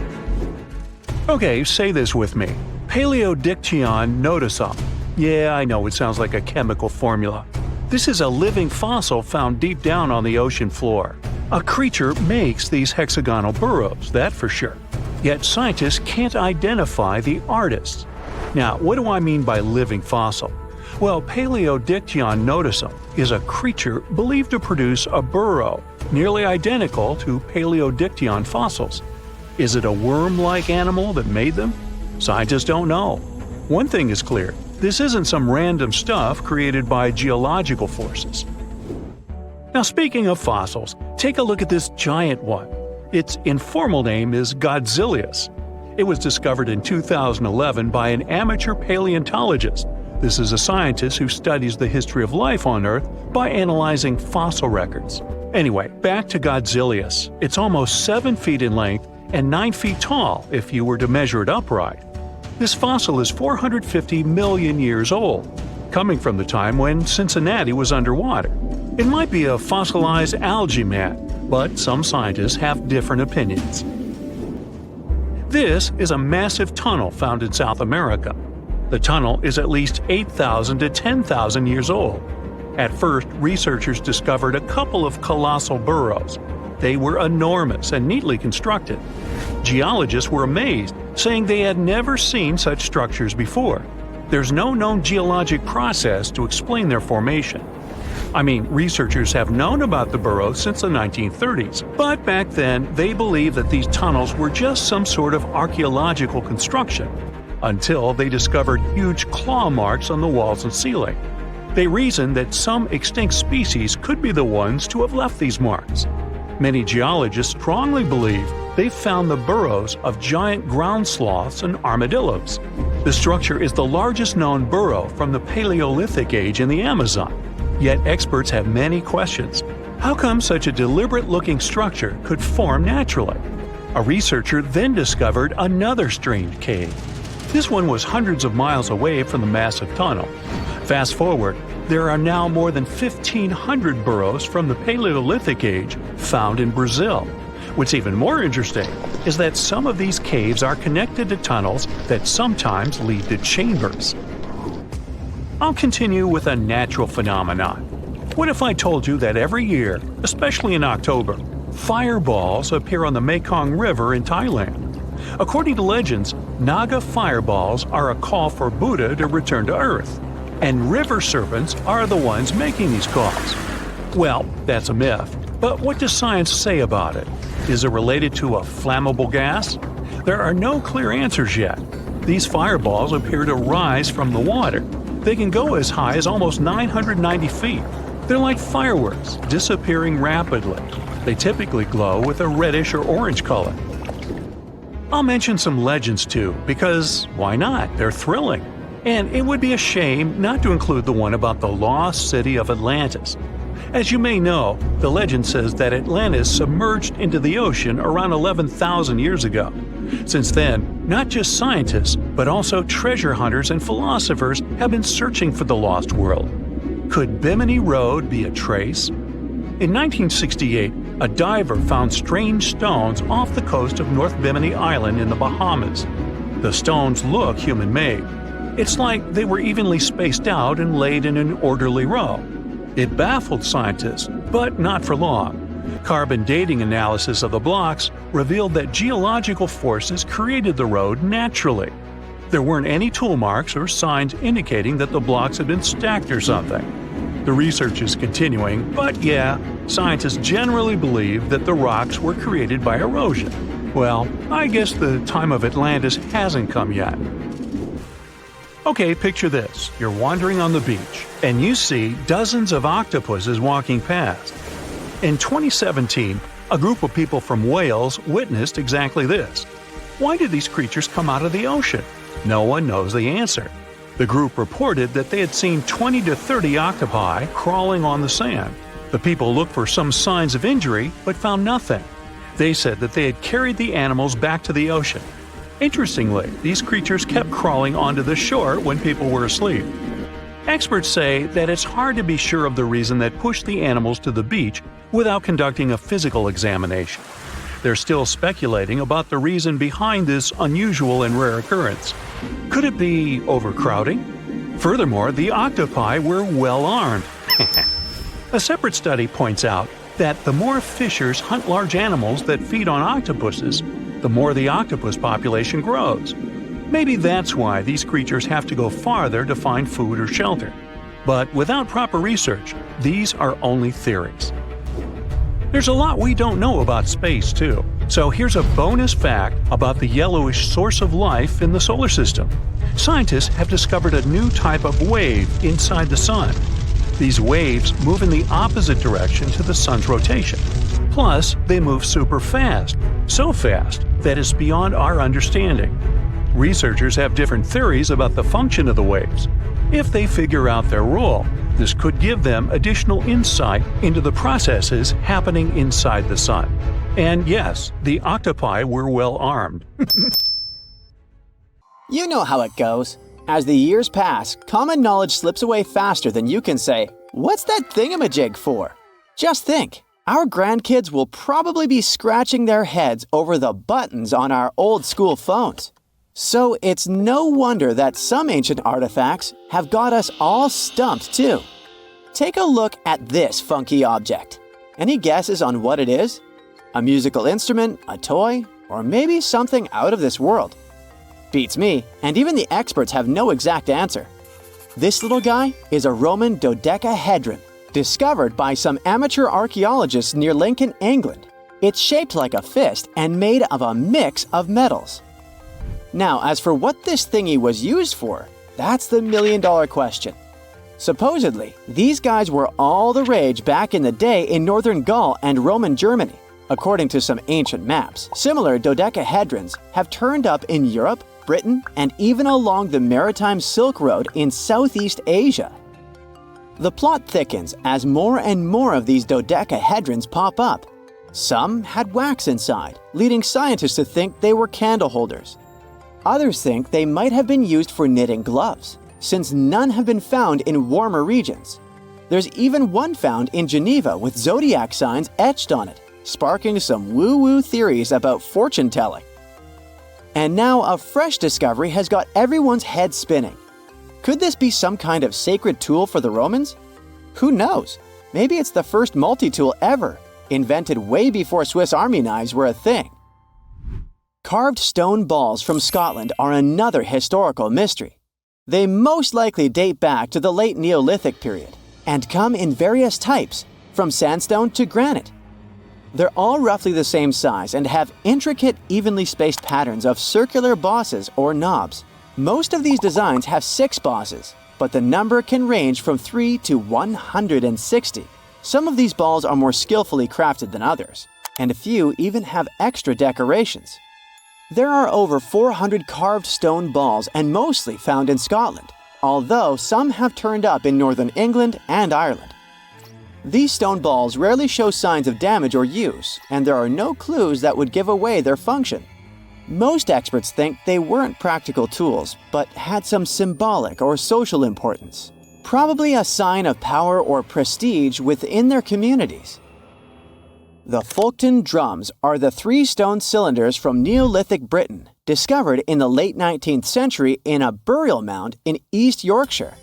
Okay, say this with me. Paleodictyon notusum. Yeah, I know it sounds like a chemical formula. This is a living fossil found deep down on the ocean floor. A creature makes these hexagonal burrows, that for sure. Yet scientists can't identify the artist. Now, what do I mean by living fossil? Well, Paleodictyon notusum is a creature believed to produce a burrow nearly identical to Paleodictyon fossils. Is it a worm-like animal that made them? Scientists don't know. One thing is clear, This isn't some random stuff created by geological forces. Now, speaking of fossils, take a look at this giant one. Its informal name is Godzillius. It was discovered in 2011 by an amateur paleontologist. This is a scientist who studies the history of life on Earth by analyzing fossil records. Anyway, back to Godzillius. It's almost 7 feet in length and 9 feet tall if you were to measure it upright. This fossil is 450 million years old, coming from the time when Cincinnati was underwater. It might be a fossilized algae mat, but some scientists have different opinions. This is a massive tunnel found in South America. The tunnel is at least 8,000 to 10,000 years old. At first, researchers discovered a couple of colossal burrows. They were enormous and neatly constructed. Geologists were amazed, saying they had never seen such structures before. There's no known geologic process to explain their formation. I mean, researchers have known about the burrows since the 1930s, but back then they believed that these tunnels were just some sort of archaeological construction, until they discovered huge claw marks on the walls and ceiling. They reasoned that some extinct species could be the ones to have left these marks. Many geologists strongly believe they found the burrows of giant ground sloths and armadillos. The structure is the largest known burrow from the Paleolithic age in the Amazon. Yet experts have many questions. How come such a deliberate-looking structure could form naturally? A researcher then discovered another strange cave. This one was hundreds of miles away from the massive tunnel. Fast forward, there are now more than 1,500 burrows from the Paleolithic age found in Brazil. What's even more interesting is that some of these caves are connected to tunnels that sometimes lead to chambers. I'll continue with a natural phenomenon. What if I told you that every year, especially in October, fireballs appear on the Mekong River in Thailand? According to legends, Naga fireballs are a call for Buddha to return to Earth, and river serpents are the ones making these calls. Well, that's a myth, but what does science say about it? Is it related to a flammable gas? There are no clear answers yet. These fireballs appear to rise from the water. They can go as high as almost 990 feet. They're like fireworks, disappearing rapidly. They typically glow with a reddish or orange color. I'll mention some legends too, because why not? They're thrilling. And it would be a shame not to include the one about the lost city of Atlantis. As you may know, the legend says that Atlantis submerged into the ocean around 11,000 years ago. Since then, not just scientists, but also treasure hunters and philosophers have been searching for the lost world. Could Bimini Road be a trace? In 1968, a diver found strange stones off the coast of North Bimini Island in the Bahamas. The stones look human-made. It's like they were evenly spaced out and laid in an orderly row. It baffled scientists, but not for long. Carbon dating analysis of the blocks revealed that geological forces created the road naturally. There weren't any tool marks or signs indicating that the blocks had been stacked or something. The research is continuing, but yeah, scientists generally believe that the rocks were created by erosion. Well, I guess the time of Atlantis hasn't come yet. Okay, picture this. You're wandering on the beach, and you see dozens of octopuses walking past. In 2017, a group of people from Wales witnessed exactly this. Why did these creatures come out of the ocean? No one knows the answer. The group reported that they had seen 20 to 30 octopi crawling on the sand. The people looked for some signs of injury, but found nothing. They said that they had carried the animals back to the ocean. Interestingly, these creatures kept crawling onto the shore when people were asleep. Experts say that it's hard to be sure of the reason that pushed the animals to the beach without conducting a physical examination. They're still speculating about the reason behind this unusual and rare occurrence. Could it be overcrowding? Furthermore, the octopi were well armed. A separate study points out that the more fishers hunt large animals that feed on octopuses, the more the octopus population grows. Maybe that's why these creatures have to go farther to find food or shelter. But without proper research, these are only theories. There's a lot we don't know about space, too. So here's a bonus fact about the yellowish source of life in the solar system. Scientists have discovered a new type of wave inside the Sun. These waves move in the opposite direction to the Sun's rotation. Plus, they move super fast, so fast that it's beyond our understanding. Researchers have different theories about the function of the waves. If they figure out their role, this could give them additional insight into the processes happening inside the Sun. And yes, the octopi were well armed. You know how it goes. As the years pass, common knowledge slips away faster than you can say, "What's that thingamajig for?" Just think, our grandkids will probably be scratching their heads over the buttons on our old school phones. So it's no wonder that some ancient artifacts have got us all stumped too. Take a look at this funky object. Any guesses on what it is? A musical instrument, a toy, or maybe something out of this world? Beats me, and even the experts have no exact answer. This little guy is a Roman dodecahedron, discovered by some amateur archaeologists near Lincoln, England. It's shaped like a fist and made of a mix of metals. Now, as for what this thingy was used for, that's the million-dollar question. Supposedly, these guys were all the rage back in the day in northern Gaul and Roman Germany. According to some ancient maps, similar dodecahedrons have turned up in Europe, Britain, and even along the maritime Silk Road in Southeast Asia. The plot thickens as more and more of these dodecahedrons pop up. Some had wax inside, leading scientists to think they were candle holders. Others think they might have been used for knitting gloves, since none have been found in warmer regions. There's even one found in Geneva with zodiac signs etched on it, sparking some woo-woo theories about fortune-telling. And now a fresh discovery has got everyone's head spinning. Could this be some kind of sacred tool for the Romans? Who knows? Maybe it's the first multi-tool ever, invented way before Swiss Army knives were a thing. Carved stone balls from Scotland are another historical mystery. They most likely date back to the late Neolithic period and come in various types, from sandstone to granite. They're all roughly the same size and have intricate, evenly spaced patterns of circular bosses or knobs. Most of these designs have 6 bosses, but the number can range from 3 to 160. Some of these balls are more skillfully crafted than others, and a few even have extra decorations. There are over 400 carved stone balls and mostly found in Scotland, although some have turned up in northern England and Ireland. These stone balls rarely show signs of damage or use, and there are no clues that would give away their function. Most experts think they weren't practical tools, but had some symbolic or social importance, probably a sign of power or prestige within their communities. The Folkton drums are the 3 stone cylinders from Neolithic Britain, discovered in the late 19th century in a burial mound in East Yorkshire.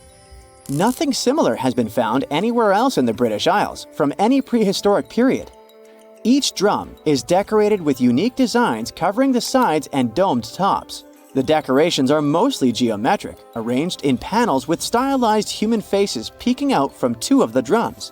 Nothing similar has been found anywhere else in the British Isles from any prehistoric period. Each drum is decorated with unique designs covering the sides and domed tops. The decorations are mostly geometric, arranged in panels with stylized human faces peeking out from 2 of the drums.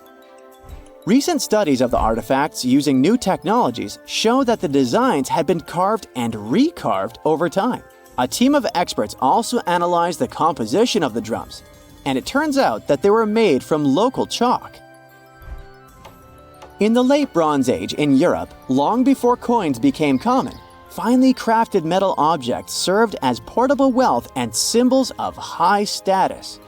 Recent studies of the artifacts using new technologies show that the designs had been carved and recarved over time. A team of experts also analyzed the composition of the drums, and it turns out that they were made from local chalk. In the late Bronze Age in Europe, long before coins became common, finely crafted metal objects served as portable wealth and symbols of high status.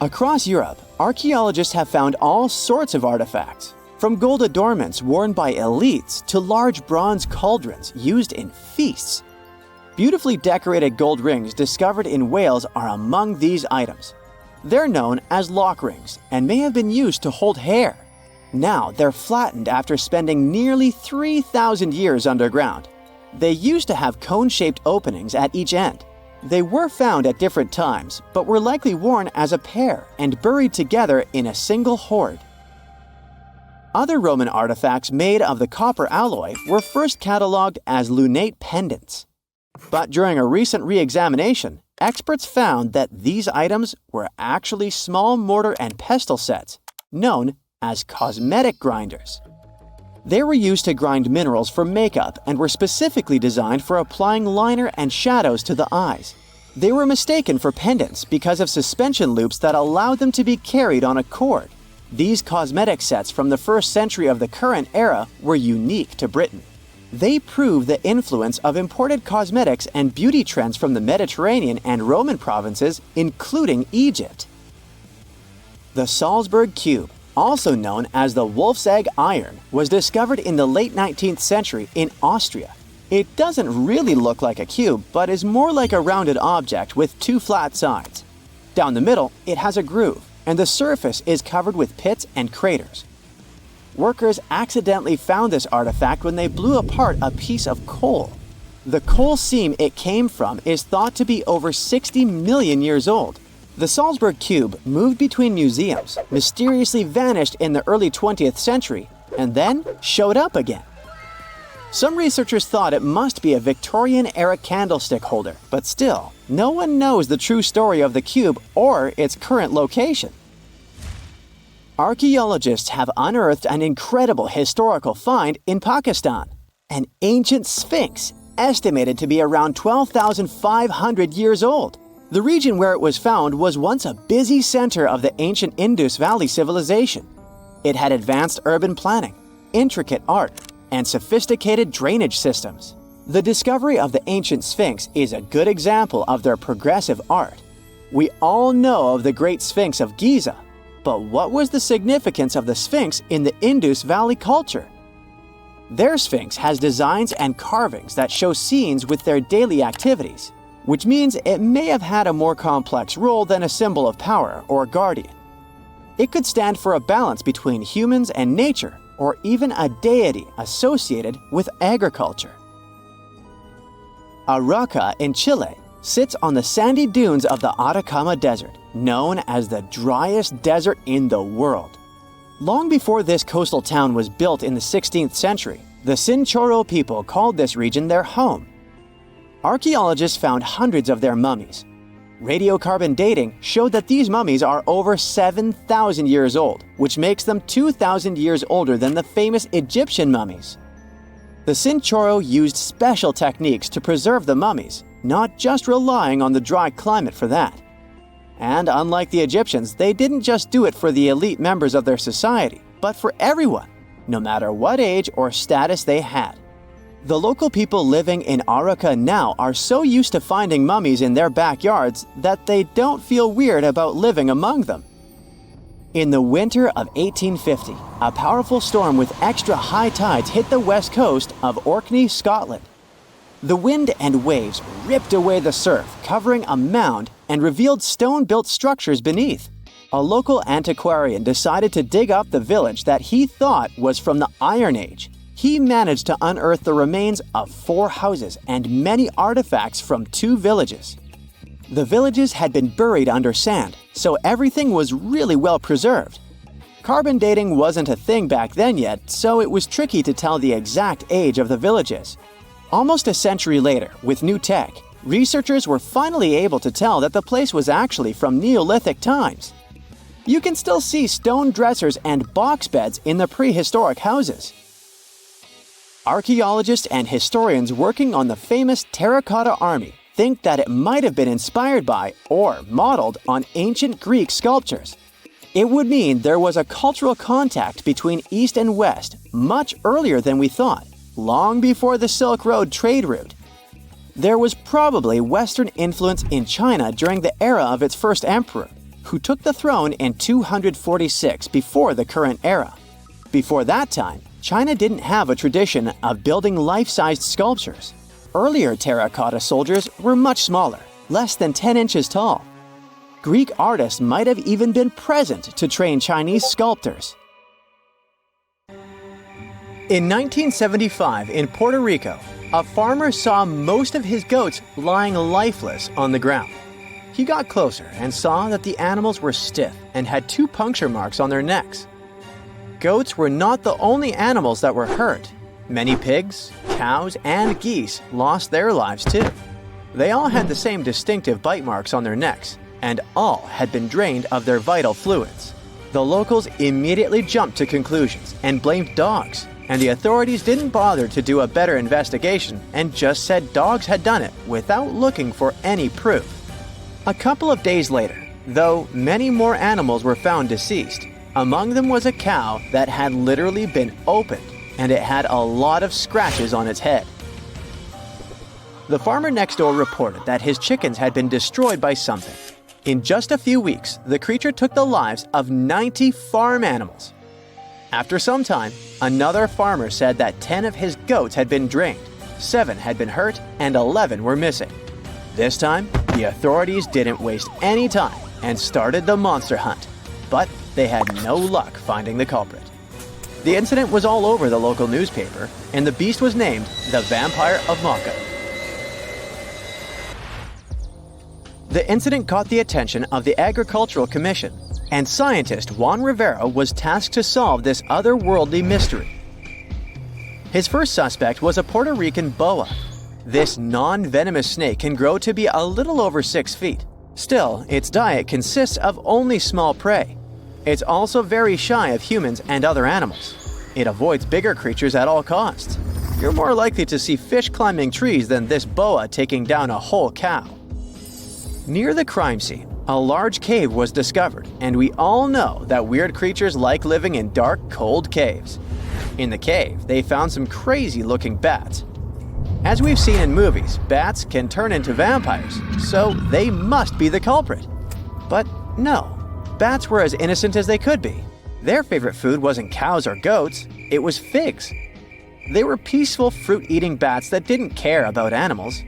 Across Europe, archaeologists have found all sorts of artifacts, from gold adornments worn by elites to large bronze cauldrons used in feasts. Beautifully decorated gold rings discovered in Wales are among these items. They're known as lock rings and may have been used to hold hair. Now they're flattened after spending nearly 3,000 years underground. They used to have cone-shaped openings at each end. They were found at different times, but were likely worn as a pair and buried together in a single hoard. Other Roman artifacts made of the copper alloy were first catalogued as lunate pendants. But during a recent re-examination, experts found that these items were actually small mortar and pestle sets, known as cosmetic grinders. They were used to grind minerals for makeup and were specifically designed for applying liner and shadows to the eyes. They were mistaken for pendants because of suspension loops that allowed them to be carried on a cord. These cosmetic sets from the 1st century of the current era were unique to Britain. They prove the influence of imported cosmetics and beauty trends from the Mediterranean and Roman provinces, including Egypt. The Salzburg Cube, also known as the Wolf's Egg Iron, was discovered in the late 19th century in Austria. It doesn't really look like a cube, but is more like a rounded object with 2 flat sides. Down the middle, it has a groove, and the surface is covered with pits and craters. Workers accidentally found this artifact when they blew apart a piece of coal. The coal seam it came from is thought to be over 60 million years old. The Salzburg Cube moved between museums, mysteriously vanished in the early 20th century, and then showed up again. Some researchers thought it must be a Victorian-era candlestick holder, but still, no one knows the true story of the cube or its current location. Archaeologists have unearthed an incredible historical find in Pakistan, an ancient sphinx estimated to be around 12,500 years old. The region where it was found was once a busy center of the ancient Indus Valley civilization. It had advanced urban planning, intricate art, and sophisticated drainage systems. The discovery of the ancient sphinx is a good example of their progressive art. We all know of the Great Sphinx of Giza, but what was the significance of the Sphinx in the Indus Valley culture? Their Sphinx has designs and carvings that show scenes with their daily activities, which means it may have had a more complex role than a symbol of power or guardian. It could stand for a balance between humans and nature, or even a deity associated with agriculture. Areca in Chile sits on the sandy dunes of the Atacama Desert, known as the driest desert in the world. Long before this coastal town was built in the 16th century, the Chinchorro people called this region their home. Archaeologists found hundreds of their mummies. Radiocarbon dating showed that these mummies are over 7,000 years old, which makes them 2,000 years older than the famous Egyptian mummies. The Chinchorro used special techniques to preserve the mummies, not just relying on the dry climate for that. And unlike the Egyptians, they didn't just do it for the elite members of their society, but for everyone, no matter what age or status they had. The local people living in Areca now are so used to finding mummies in their backyards that they don't feel weird about living among them. In the winter of 1850, a powerful storm with extra high tides hit the west coast of Orkney, Scotland. The wind and waves ripped away the surf, covering a mound, and revealed stone-built structures beneath. A local antiquarian decided to dig up the village that he thought was from the Iron Age. He managed to unearth the remains of 4 houses and many artifacts from 2 villages. The villages had been buried under sand, so everything was really well preserved. Carbon dating wasn't a thing back then yet, so it was tricky to tell the exact age of the villages. Almost a century later, with new tech, researchers were finally able to tell that the place was actually from Neolithic times. You can still see stone dressers and box beds in the prehistoric houses. Archaeologists and historians working on the famous Terracotta Army think that it might have been inspired by or modeled on ancient Greek sculptures. It would mean there was a cultural contact between East and West much earlier than we thought, long before the Silk Road trade route. There was probably Western influence in China during the era of its first emperor, who took the throne in 246 before the current era. Before that time, China didn't have a tradition of building life-sized sculptures. Earlier terracotta soldiers were much smaller, less than 10 inches tall. Greek artists might have even been present to train Chinese sculptors. In 1975 in Puerto Rico, a farmer saw most of his goats lying lifeless on the ground. He got closer and saw that the animals were stiff and had 2 puncture marks on their necks. Goats were not the only animals that were hurt. Many pigs, cows, and geese lost their lives too. They all had the same distinctive bite marks on their necks, and all had been drained of their vital fluids. The locals immediately jumped to conclusions and blamed dogs, and the authorities didn't bother to do a better investigation and just said dogs had done it without looking for any proof. A couple of days later, though, many more animals were found deceased. Among them was a cow that had literally been opened, and it had a lot of scratches on its head. The farmer next door reported that his chickens had been destroyed by something. In just a few weeks, the creature took the lives of 90 farm animals. After some time, another farmer said that 10 of his goats had been drained, 7 had been hurt, and 11 were missing. This time, the authorities didn't waste any time and started the monster hunt, but they had no luck finding the culprit. The incident was all over the local newspaper, and the beast was named the Vampire of Maka. The incident caught the attention of the Agricultural Commission, and scientist Juan Rivera was tasked to solve this otherworldly mystery. His first suspect was a Puerto Rican boa. This non-venomous snake can grow to be a little over 6 feet. Still, its diet consists of only small prey. It's also very shy of humans and other animals. It avoids bigger creatures at all costs. You're more likely to see fish climbing trees than this boa taking down a whole cow. Near the crime scene, a large cave was discovered, and we all know that weird creatures like living in dark, cold caves. In the cave, they found some crazy-looking bats. As we've seen in movies, bats can turn into vampires, so they must be the culprit. But no, bats were as innocent as they could be. Their favorite food wasn't cows or goats, it was figs. They were peaceful fruit-eating bats that didn't care about animals.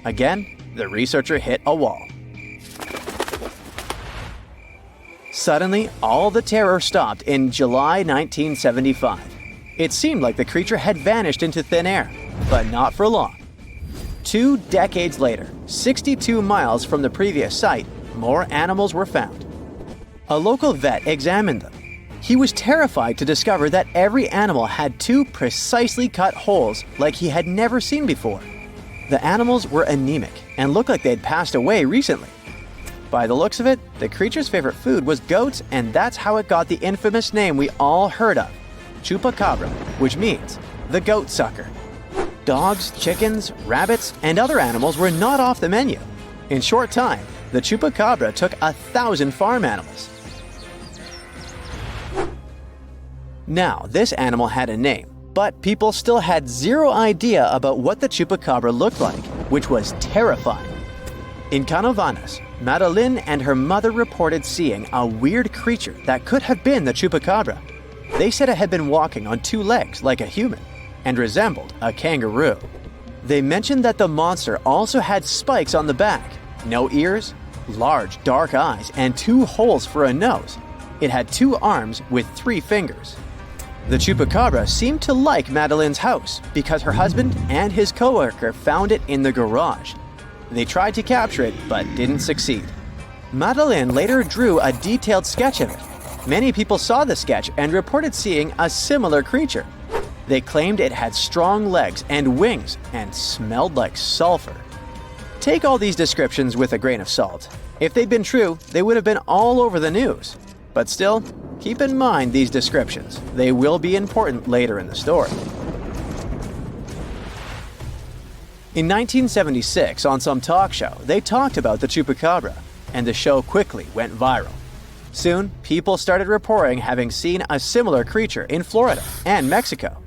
Again, the researcher hit a wall. Suddenly, all the terror stopped in July 1975. It seemed like the creature had vanished into thin air, but not for long. 2 decades later, 62 miles from the previous site, more animals were found. A local vet examined them. He was terrified to discover that every animal had 2 precisely cut holes like he had never seen before. The animals were anemic and looked like they'd passed away recently. By the looks of it, the creature's favorite food was goats, and that's how it got the infamous name we all heard of, chupacabra, which means the goat sucker. Dogs, chickens, rabbits, and other animals were not off the menu. In short time, the chupacabra took 1,000 farm animals. Now, this animal had a name, but people still had zero idea about what the chupacabra looked like, which was terrifying. In Canovanas, Madeline and her mother reported seeing a weird creature that could have been the chupacabra. They said it had been walking on 2 legs like a human and resembled a kangaroo. They mentioned that the monster also had spikes on the back, no ears, large dark eyes, and 2 holes for a nose. It had 2 arms with 3 fingers. The chupacabra seemed to like Madeline's house because her husband and his coworker found it in the garage. They tried to capture it, but didn't succeed. Madeline later drew a detailed sketch of it. Many people saw the sketch and reported seeing a similar creature. They claimed it had strong legs and wings and smelled like sulfur. Take all these descriptions with a grain of salt. If they'd been true, they would have been all over the news. But still, keep in mind these descriptions. They will be important later in the story. In 1976, on some talk show, they talked about the chupacabra, and the show quickly went viral. Soon, people started reporting having seen a similar creature in Florida and Mexico.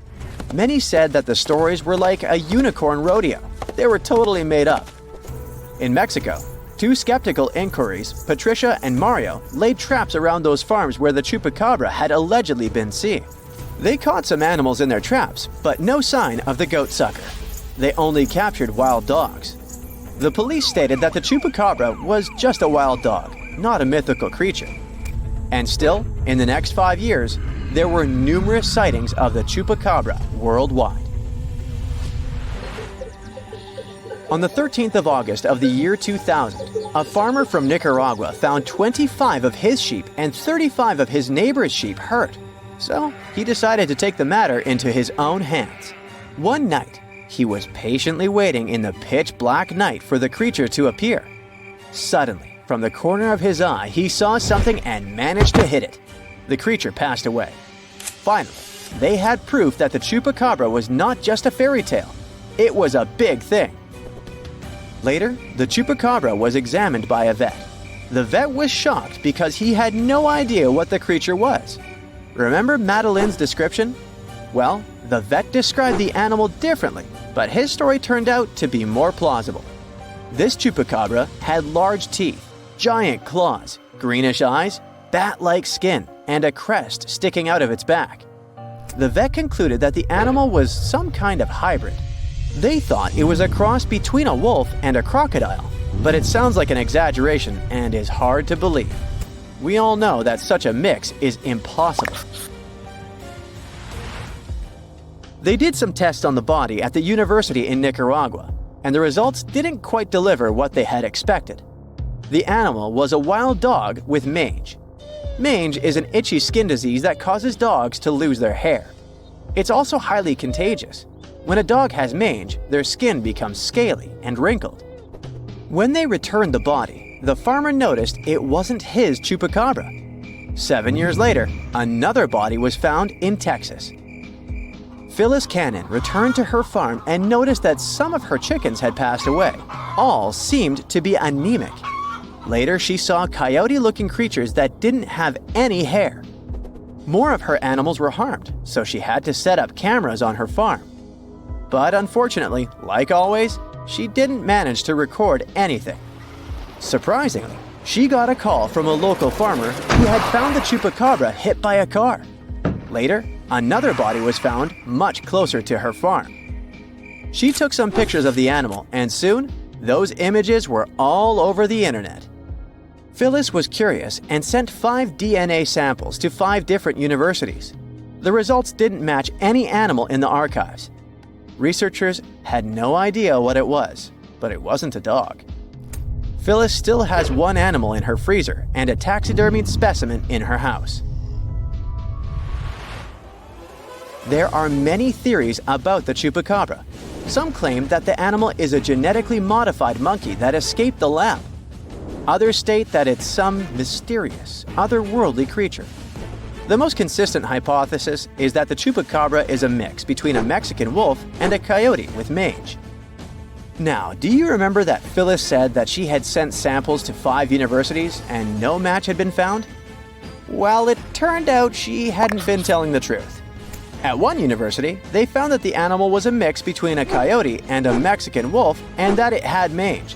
Many said that the stories were like a unicorn rodeo. They were totally made up. In Mexico, 2 skeptical inquiries, Patricia and Mario, laid traps around those farms where the chupacabra had allegedly been seen. They caught some animals in their traps, but no sign of the goat sucker. They only captured wild dogs. The police stated that the chupacabra was just a wild dog, not a mythical creature. And still, in the next 5 years, there were numerous sightings of the chupacabra worldwide. On the 13th of August of the year 2000, a farmer from Nicaragua found 25 of his sheep and 35 of his neighbor's sheep hurt. So he decided to take the matter into his own hands. One night, he was patiently waiting in the pitch-black night for the creature to appear. Suddenly, from the corner of his eye, he saw something and managed to hit it. The creature passed away. Finally, They had proof that the chupacabra was not just a fairy tale. It was a big thing. Later, the chupacabra was examined by a vet. The vet was shocked because he had no idea what the creature was. Remember Madeleine's description? Well, the vet described the animal differently, but his story turned out to be more plausible. This chupacabra had large teeth, giant claws, greenish eyes, bat-like skin, and a crest sticking out of its back. The vet concluded that the animal was some kind of hybrid. They thought it was a cross between a wolf and a crocodile, but it sounds like an exaggeration and is hard to believe. We all know that such a mix is impossible. They did some tests on the body at the university in Nicaragua, and the results didn't quite deliver what they had expected. The animal was a wild dog with mange. Mange is an itchy skin disease that causes dogs to lose their hair. It's also highly contagious. When a dog has mange, their skin becomes scaly and wrinkled. When they returned the body, the farmer noticed it wasn't his chupacabra. 7 years later, another body was found in Texas. Phyllis Cannon returned to her farm and noticed that some of her chickens had passed away. All seemed to be anemic. Later, she saw coyote-looking creatures that didn't have any hair. More of her animals were harmed, so she had to set up cameras on her farm. But unfortunately, like always, she didn't manage to record anything. Surprisingly, she got a call from a local farmer who had found the chupacabra hit by a car. Later, another body was found much closer to her farm. She took some pictures of the animal, and soon, those images were all over the internet. Phyllis was curious and sent 5 DNA samples to 5 different universities. The results didn't match any animal in the archives. Researchers had no idea what it was, but it wasn't a dog. Phyllis still has one animal in her freezer and a taxidermied specimen in her house. There are many theories about the chupacabra. Some claim that the animal is a genetically modified monkey that escaped the lab. Others state that it's some mysterious, otherworldly creature. The most consistent hypothesis is that the chupacabra is a mix between a Mexican wolf and a coyote with mange. Now, do you remember that Phyllis said that she had sent samples to 5 universities and no match had been found? Well, it turned out she hadn't been telling the truth. At one university, they found that the animal was a mix between a coyote and a Mexican wolf and that it had mange.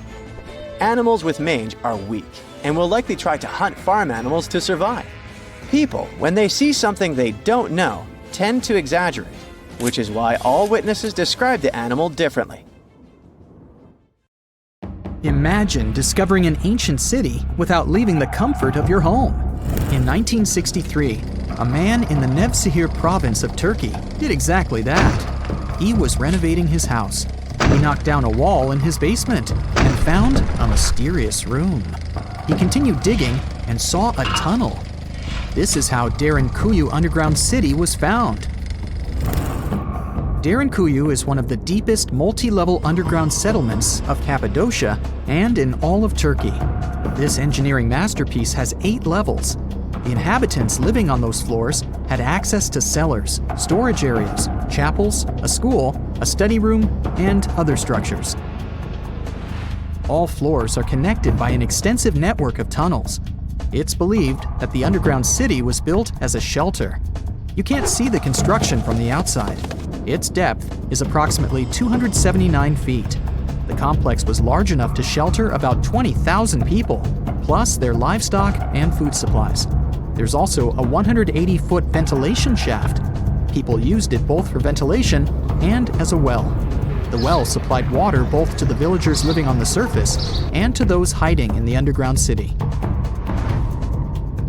Animals with mange are weak and will likely try to hunt farm animals to survive. People, when they see something they don't know, tend to exaggerate, which is why all witnesses describe the animal differently. Imagine discovering an ancient city without leaving the comfort of your home. In 1963, a man in the Nevşehir province of Turkey did exactly that. He was renovating his house. He knocked down a wall in his basement and found a mysterious room. He continued digging and saw a tunnel. This is how Derinkuyu underground city was found. Derinkuyu is one of the deepest multi-level underground settlements of Cappadocia and in all of Turkey. This engineering masterpiece has 8 levels. The inhabitants living on those floors had access to cellars, storage areas, chapels, a school, a study room, and other structures. All floors are connected by an extensive network of tunnels. It's believed that the underground city was built as a shelter. You can't see the construction from the outside. Its depth is approximately 279 feet. The complex was large enough to shelter about 20,000 people, plus their livestock and food supplies. There's also a 180-foot ventilation shaft. People used it both for ventilation and as a well. The well supplied water both to the villagers living on the surface and to those hiding in the underground city.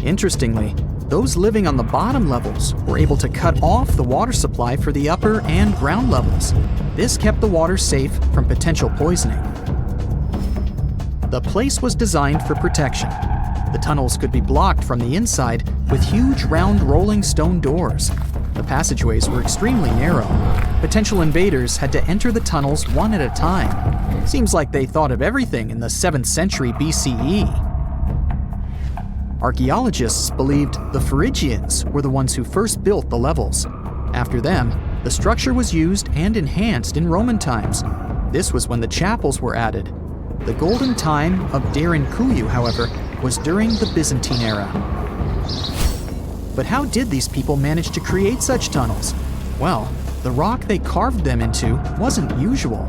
Interestingly, those living on the bottom levels were able to cut off the water supply for the upper and ground levels. This kept the water safe from potential poisoning. The place was designed for protection. The tunnels could be blocked from the inside with huge round rolling stone doors. The passageways were extremely narrow. Potential invaders had to enter the tunnels one at a time. Seems like they thought of everything in the 7th century BCE. Archaeologists believed the Phrygians were the ones who first built the levels. After them, the structure was used and enhanced in Roman times. This was when the chapels were added. The golden time of Derinkuyu, however, was during the Byzantine era. But how did these people manage to create such tunnels? Well, the rock they carved them into wasn't usual.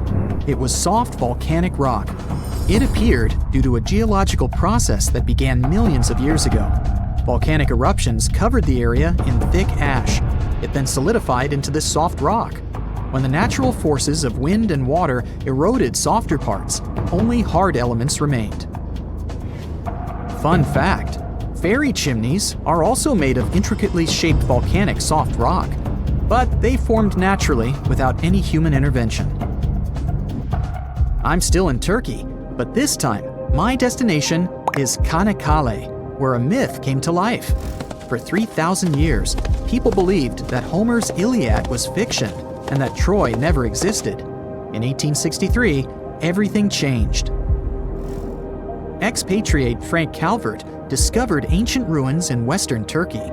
It was soft volcanic rock. It appeared due to a geological process that began millions of years ago. Volcanic eruptions covered the area in thick ash. It then solidified into this soft rock. When the natural forces of wind and water eroded softer parts, only hard elements remained. Fun fact: fairy chimneys are also made of intricately shaped volcanic soft rock, but they formed naturally without any human intervention. I'm still in Turkey, but this time, my destination is Çanakkale, where a myth came to life. For 3,000 years, people believed that Homer's Iliad was fiction and that Troy never existed. In 1863, everything changed. Expatriate Frank Calvert discovered ancient ruins in western Turkey.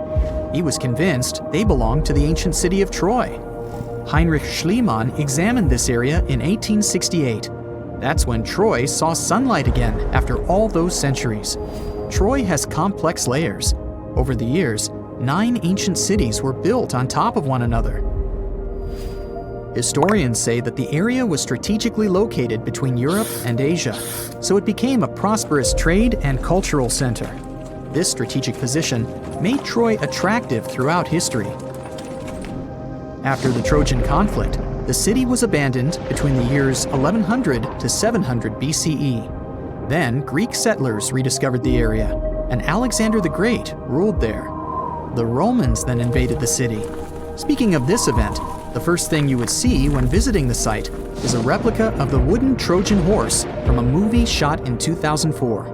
He was convinced they belonged to the ancient city of Troy. Heinrich Schliemann examined this area in 1868. That's when Troy saw sunlight again after all those centuries. Troy has complex layers. Over the years, 9 ancient cities were built on top of one another. Historians say that the area was strategically located between Europe and Asia, so it became a prosperous trade and cultural center. This strategic position made Troy attractive throughout history. After the Trojan conflict, the city was abandoned between the years 1100 to 700 BCE. Then Greek settlers rediscovered the area, and Alexander the Great ruled there. The Romans then invaded the city. Speaking of this event, the first thing you would see when visiting the site is a replica of the wooden Trojan horse from a movie shot in 2004.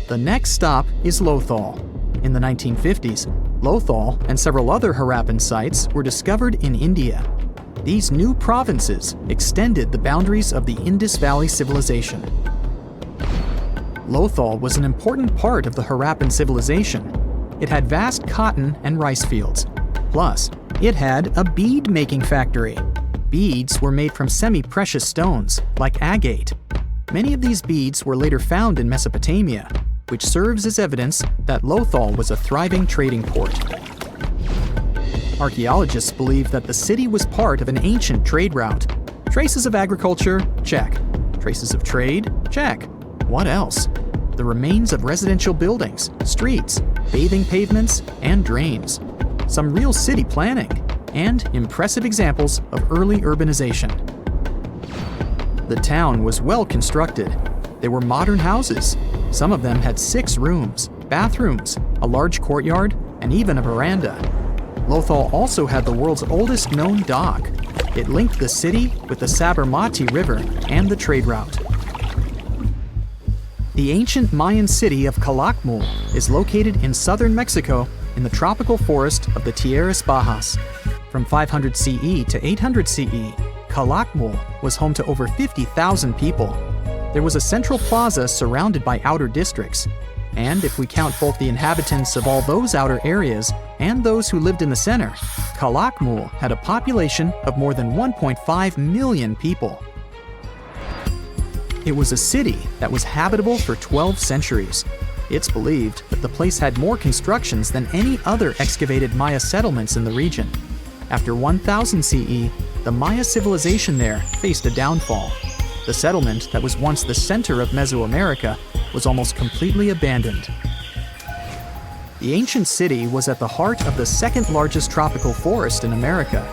The next stop is Lothal. In the 1950s, Lothal and several other Harappan sites were discovered in India. These new provinces extended the boundaries of the Indus Valley civilization. Lothal was an important part of the Harappan civilization. It had vast cotton and rice fields. Plus, it had a bead-making factory. Beads were made from semi-precious stones, like agate. Many of these beads were later found in Mesopotamia, which serves as evidence that Lothal was a thriving trading port. Archaeologists believe that the city was part of an ancient trade route. Traces of agriculture? Check. Traces of trade? Check. What else? The remains of residential buildings, streets, bathing pavements, and drains. Some real city planning, and impressive examples of early urbanization. The town was well constructed. There were modern houses. Some of them had 6 rooms, bathrooms, a large courtyard, and even a veranda. Lothal also had the world's oldest known dock. It linked the city with the Sabarmati River and the trade route. The ancient Mayan city of Calakmul is located in southern Mexico in the tropical forest of the Tierras Bajas. From 500 CE to 800 CE, Calakmul was home to over 50,000 people. There was a central plaza surrounded by outer districts. And if we count both the inhabitants of all those outer areas and those who lived in the center, Calakmul had a population of more than 1.5 million people. It was a city that was habitable for 12 centuries. It's believed that the place had more constructions than any other excavated Maya settlements in the region. After 1000 CE, the Maya civilization there faced a downfall. The settlement that was once the center of Mesoamerica was almost completely abandoned. The ancient city was at the heart of the second largest tropical forest in America.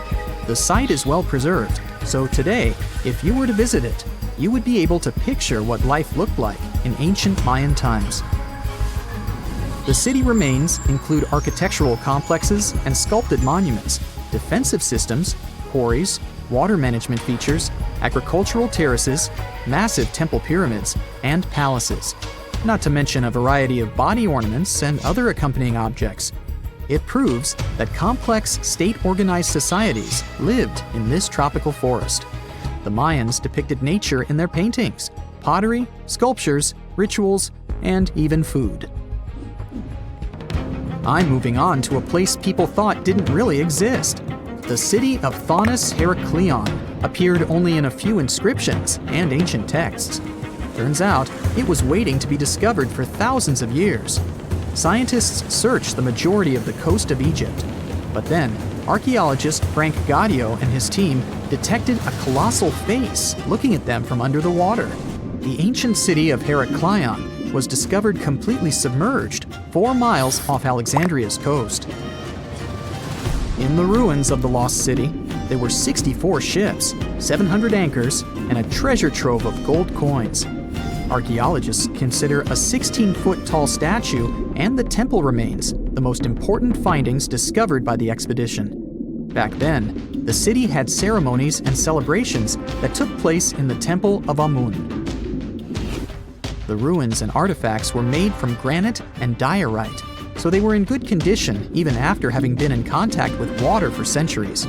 The site is well preserved, so today, if you were to visit it, you would be able to picture what life looked like in ancient Mayan times. The city remains include architectural complexes and sculpted monuments, defensive systems, quarries, water management features, agricultural terraces, massive temple pyramids, and palaces, not to mention a variety of body ornaments and other accompanying objects. It proves that complex state-organized societies lived in this tropical forest. The Mayans depicted nature in their paintings, pottery, sculptures, rituals, and even food. I'm moving on to a place people thought didn't really exist. The city of Thonis Heracleion appeared only in a few inscriptions and ancient texts. Turns out, it was waiting to be discovered for thousands of years. Scientists searched the majority of the coast of Egypt. But then, archaeologist Frank Gaudio and his team detected a colossal face looking at them from under the water. The ancient city of Heracleion was discovered completely submerged 4 miles off Alexandria's coast. In the ruins of the lost city, there were 64 ships, 700 anchors, and a treasure trove of gold coins. Archaeologists consider a 16-foot tall statue and the temple remains the most important findings discovered by the expedition. Back then, the city had ceremonies and celebrations that took place in the Temple of Amun. The ruins and artifacts were made from granite and diorite, so they were in good condition even after having been in contact with water for centuries.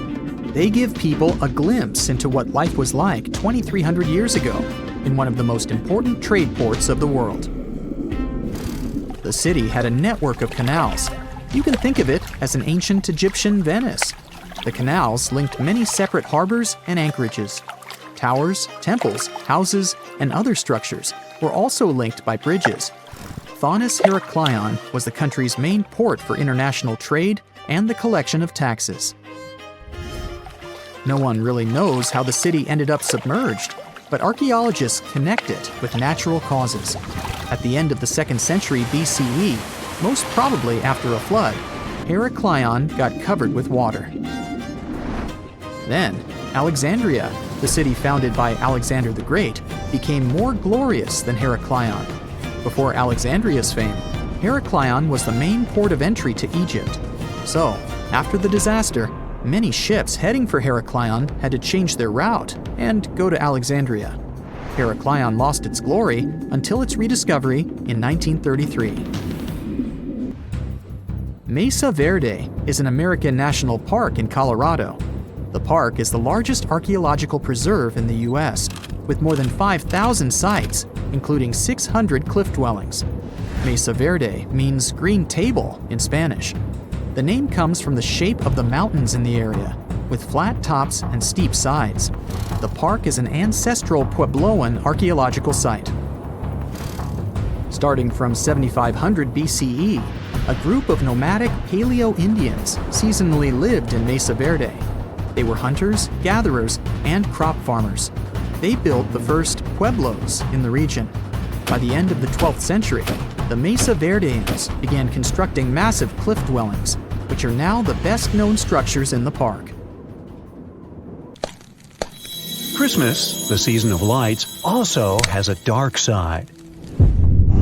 They give people a glimpse into what life was like 2,300 years ago in one of the most important trade ports of the world. The city had a network of canals. You can think of it as an ancient Egyptian Venice. The canals linked many separate harbors and anchorages. Towers, temples, houses, and other structures were also linked by bridges. Thonis Heracleion was the country's main port for international trade and the collection of taxes. No one really knows how the city ended up submerged, but archaeologists connect it with natural causes. At the end of the 2nd century BCE, most probably after a flood, Heracleion got covered with water. Then, Alexandria, the city founded by Alexander the Great, became more glorious than Heracleion. Before Alexandria's fame, Heracleion was the main port of entry to Egypt. So, after the disaster, many ships heading for Heracleion had to change their route and go to Alexandria. Heracleion lost its glory until its rediscovery in 1933. Mesa Verde is an American national park in Colorado. The park is the largest archaeological preserve in the U.S., with more than 5,000 sites, including 600 cliff dwellings. Mesa Verde means green table in Spanish. The name comes from the shape of the mountains in the area, with flat tops and steep sides. The park is an ancestral Puebloan archaeological site. Starting from 7500 BCE, a group of nomadic Paleo-Indians seasonally lived in Mesa Verde. They were hunters, gatherers, and crop farmers. They built the first pueblos in the region. By the end of the 12th century, the Mesa Verdeans began constructing massive cliff dwellings, which are now the best-known structures in the park. Christmas, the season of lights, also has a dark side.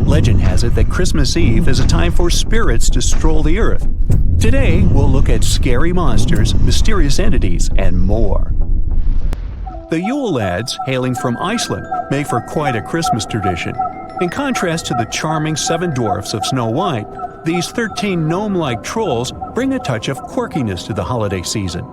Legend has it that Christmas Eve is a time for spirits to stroll the earth. Today, we'll look at scary monsters, mysterious entities, and more. The Yule lads, hailing from Iceland, make for quite a Christmas tradition. In contrast to the charming 7 dwarfs of Snow White, these 13 gnome-like trolls bring a touch of quirkiness to the holiday season.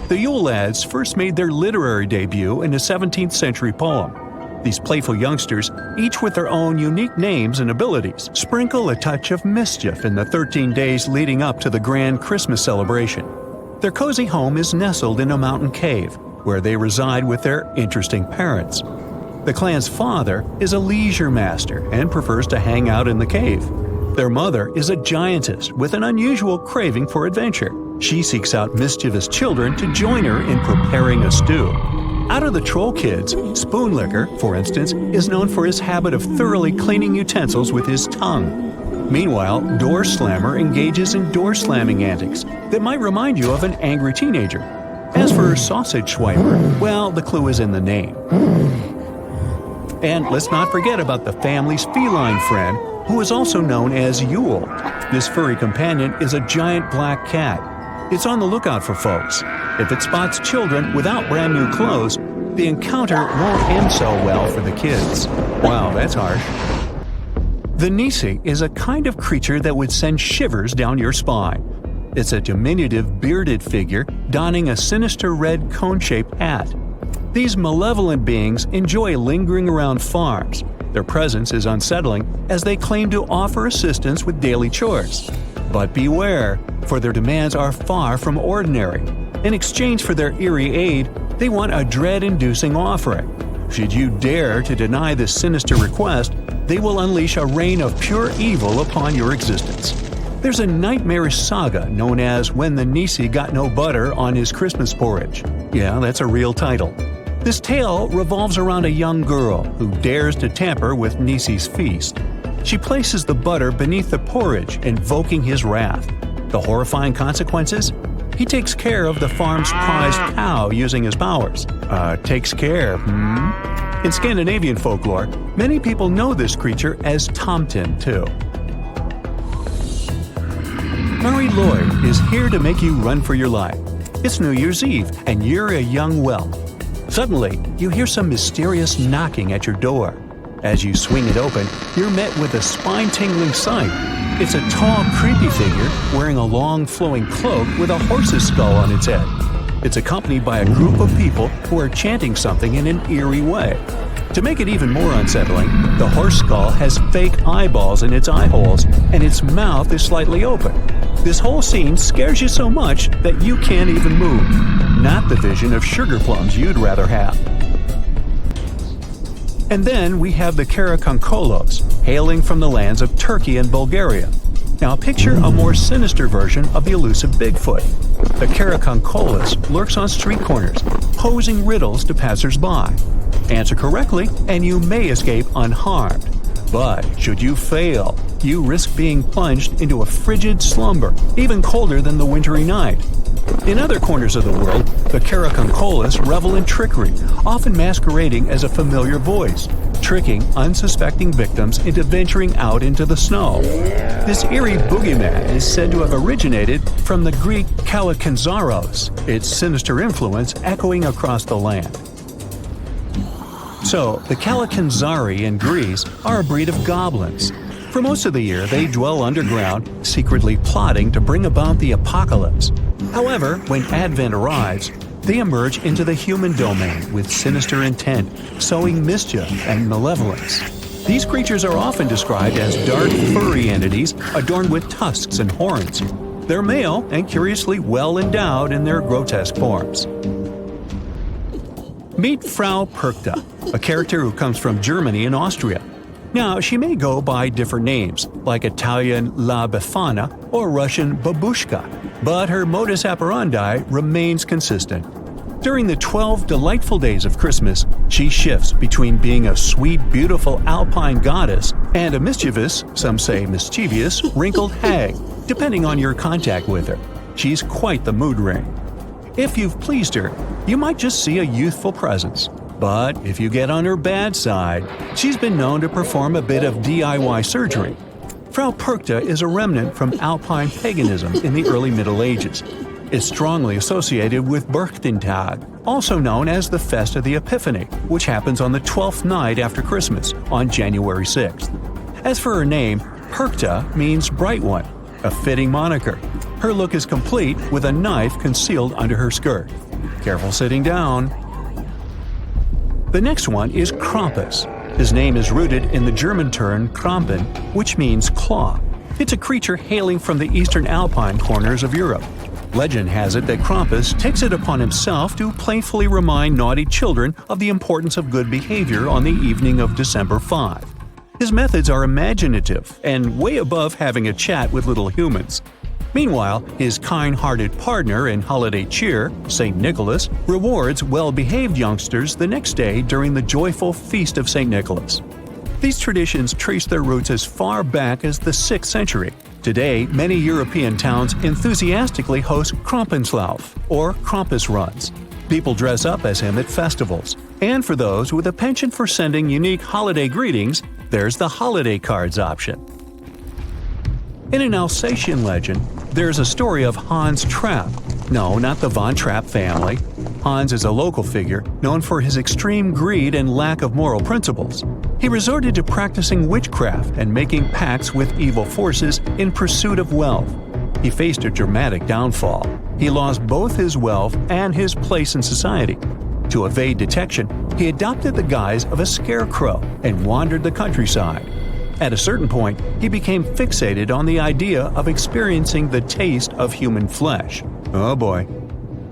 The Yule lads first made their literary debut in a 17th century poem. These playful youngsters, each with their own unique names and abilities, sprinkle a touch of mischief in the 13 days leading up to the grand Christmas celebration. Their cozy home is nestled in a mountain cave, where they reside with their interesting parents. The clan's father is a leisure master and prefers to hang out in the cave. Their mother is a giantess with an unusual craving for adventure. She seeks out mischievous children to join her in preparing a stew. Out of the troll kids, Spoonlicker, for instance, is known for his habit of thoroughly cleaning utensils with his tongue. Meanwhile, Door Slammer engages in door slamming antics that might remind you of an angry teenager. As for Sausage Swiper, well, the clue is in the name. And let's not forget about the family's feline friend, who is also known as Yule. This furry companion is a giant black cat. It's on the lookout for folks. If it spots children without brand new clothes, the encounter won't end so well for the kids. Wow, that's harsh. The Nisi is a kind of creature that would send shivers down your spine. It's a diminutive bearded figure donning a sinister red cone-shaped hat. These malevolent beings enjoy lingering around farms. Their presence is unsettling as they claim to offer assistance with daily chores. But beware, for their demands are far from ordinary. In exchange for their eerie aid, they want a dread-inducing offering. Should you dare to deny this sinister request, they will unleash a reign of pure evil upon your existence. There's a nightmarish saga known as When the Nisi Got No Butter on His Christmas Porridge. Yeah, that's a real title. This tale revolves around a young girl who dares to tamper with Nisi's feast. She places the butter beneath the porridge, invoking his wrath. The horrifying consequences? He takes care of the farm's prized cow using his powers. Takes care, In Scandinavian folklore, many people know this creature as Tomten, too. Murray Lloyd is here to make you run for your life. It's New Year's Eve, and you're a young whelp. Suddenly, you hear some mysterious knocking at your door. As you swing it open, you're met with a spine-tingling sight. It's a tall, creepy figure wearing a long, flowing cloak with a horse's skull on its head. It's accompanied by a group of people who are chanting something in an eerie way. To make it even more unsettling, the horse skull has fake eyeballs in its eye holes, and its mouth is slightly open. This whole scene scares you so much that you can't even move. Not the vision of sugar plums you'd rather have. And then we have the Karakonkolos, hailing from the lands of Turkey and Bulgaria. Now picture a more sinister version of the elusive Bigfoot. The Karakonkolos lurks on street corners, posing riddles to passers-by. Answer correctly, and you may escape unharmed. But should you fail, you risk being plunged into a frigid slumber, even colder than the wintry night. In other corners of the world, the Karakonkolos revel in trickery, often masquerading as a familiar voice, tricking unsuspecting victims into venturing out into the snow. This eerie boogeyman is said to have originated from the Greek Kalakanzaros, its sinister influence echoing across the land. So, the Kalakanzari in Greece are a breed of goblins. For most of the year, they dwell underground, secretly plotting to bring about the apocalypse. However, when Advent arrives, they emerge into the human domain with sinister intent, sowing mischief and malevolence. These creatures are often described as dark, furry entities adorned with tusks and horns. They're male and curiously well endowed in their grotesque forms. Meet Frau Perkta, a character who comes from Germany and Austria. Now, she may go by different names, like Italian La Befana or Russian Babushka, but her modus operandi remains consistent. During the 12 delightful days of Christmas, she shifts between being a sweet, beautiful alpine goddess and a mischievous, some say mischievous, wrinkled hag, depending on your contact with her. She's quite the mood ring. If you've pleased her, you might just see a youthful presence. But if you get on her bad side, she's been known to perform a bit of DIY surgery. Frau Perkta is a remnant from Alpine paganism in the early Middle Ages. It's strongly associated with Berchtentag, also known as the Fest of the Epiphany, which happens on the 12th night after Christmas, on January 6th. As for her name, Perkta means bright one, a fitting moniker. Her look is complete with a knife concealed under her skirt. Careful sitting down. The next one is Krampus. His name is rooted in the German term Krampen, which means claw. It's a creature hailing from the eastern Alpine corners of Europe. Legend has it that Krampus takes it upon himself to playfully remind naughty children of the importance of good behavior on the evening of December 5. His methods are imaginative and way above having a chat with little humans. Meanwhile, his kind-hearted partner in holiday cheer, St. Nicholas, rewards well-behaved youngsters the next day during the joyful Feast of St. Nicholas. These traditions trace their roots as far back as the 6th century. Today, many European towns enthusiastically host Krampenslauf, or Krampus runs. People dress up as him at festivals. And for those with a penchant for sending unique holiday greetings, there's the holiday cards option. In an Alsatian legend, there's a story of Hans Trapp. No, not the Von Trapp family. Hans is a local figure known for his extreme greed and lack of moral principles. He resorted to practicing witchcraft and making pacts with evil forces in pursuit of wealth. He faced a dramatic downfall. He lost both his wealth and his place in society. To evade detection, he adopted the guise of a scarecrow and wandered the countryside. At a certain point, he became fixated on the idea of experiencing the taste of human flesh. Oh boy.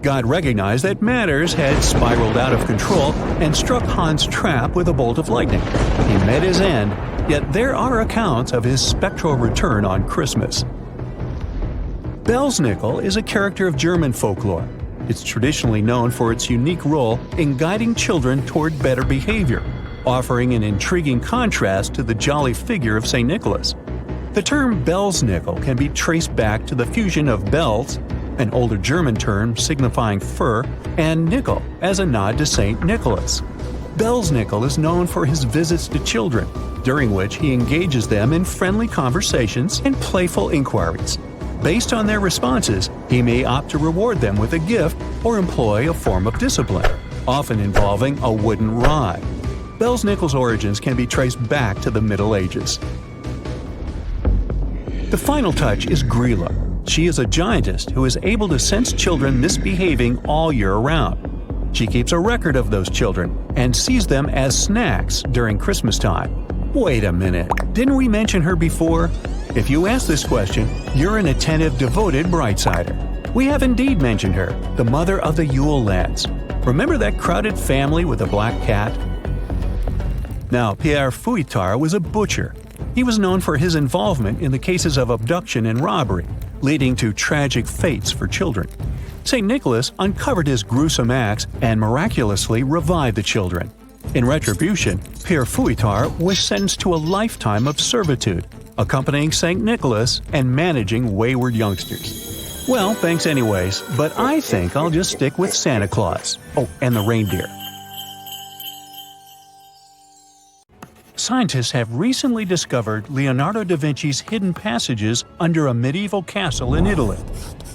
God recognized that matters had spiraled out of control and struck Han's trap with a bolt of lightning. He met his end, yet there are accounts of his spectral return on Christmas. Belsnickel is a character of German folklore. It's traditionally known for its unique role in guiding children toward better behavior, offering an intriguing contrast to the jolly figure of St. Nicholas. The term Belsnickel can be traced back to the fusion of bells, an older German term signifying fur, and nickel as a nod to St. Nicholas. Belsnickel is known for his visits to children, during which he engages them in friendly conversations and playful inquiries. Based on their responses, he may opt to reward them with a gift or employ a form of discipline, often involving a wooden rod. Belsnickel's origins can be traced back to the Middle Ages. The final touch is Grilla. She is a giantess who is able to sense children misbehaving all year round. She keeps a record of those children and sees them as snacks during Christmas time. Wait a minute, didn't we mention her before? If you ask this question, you're an attentive, devoted Brightsider. We have indeed mentioned her, the mother of the Yule lads. Remember that crowded family with a black cat? Now, Pierre Fouettard was a butcher. He was known for his involvement in the cases of abduction and robbery, leading to tragic fates for children. St. Nicholas uncovered his gruesome acts and miraculously revived the children. In retribution, Pierre Fouettard was sentenced to a lifetime of servitude, accompanying St. Nicholas and managing wayward youngsters. Well, thanks anyways, but I think I'll just stick with Santa Claus. Oh, and the reindeer. Scientists have recently discovered Leonardo da Vinci's hidden passages under a medieval castle in Italy.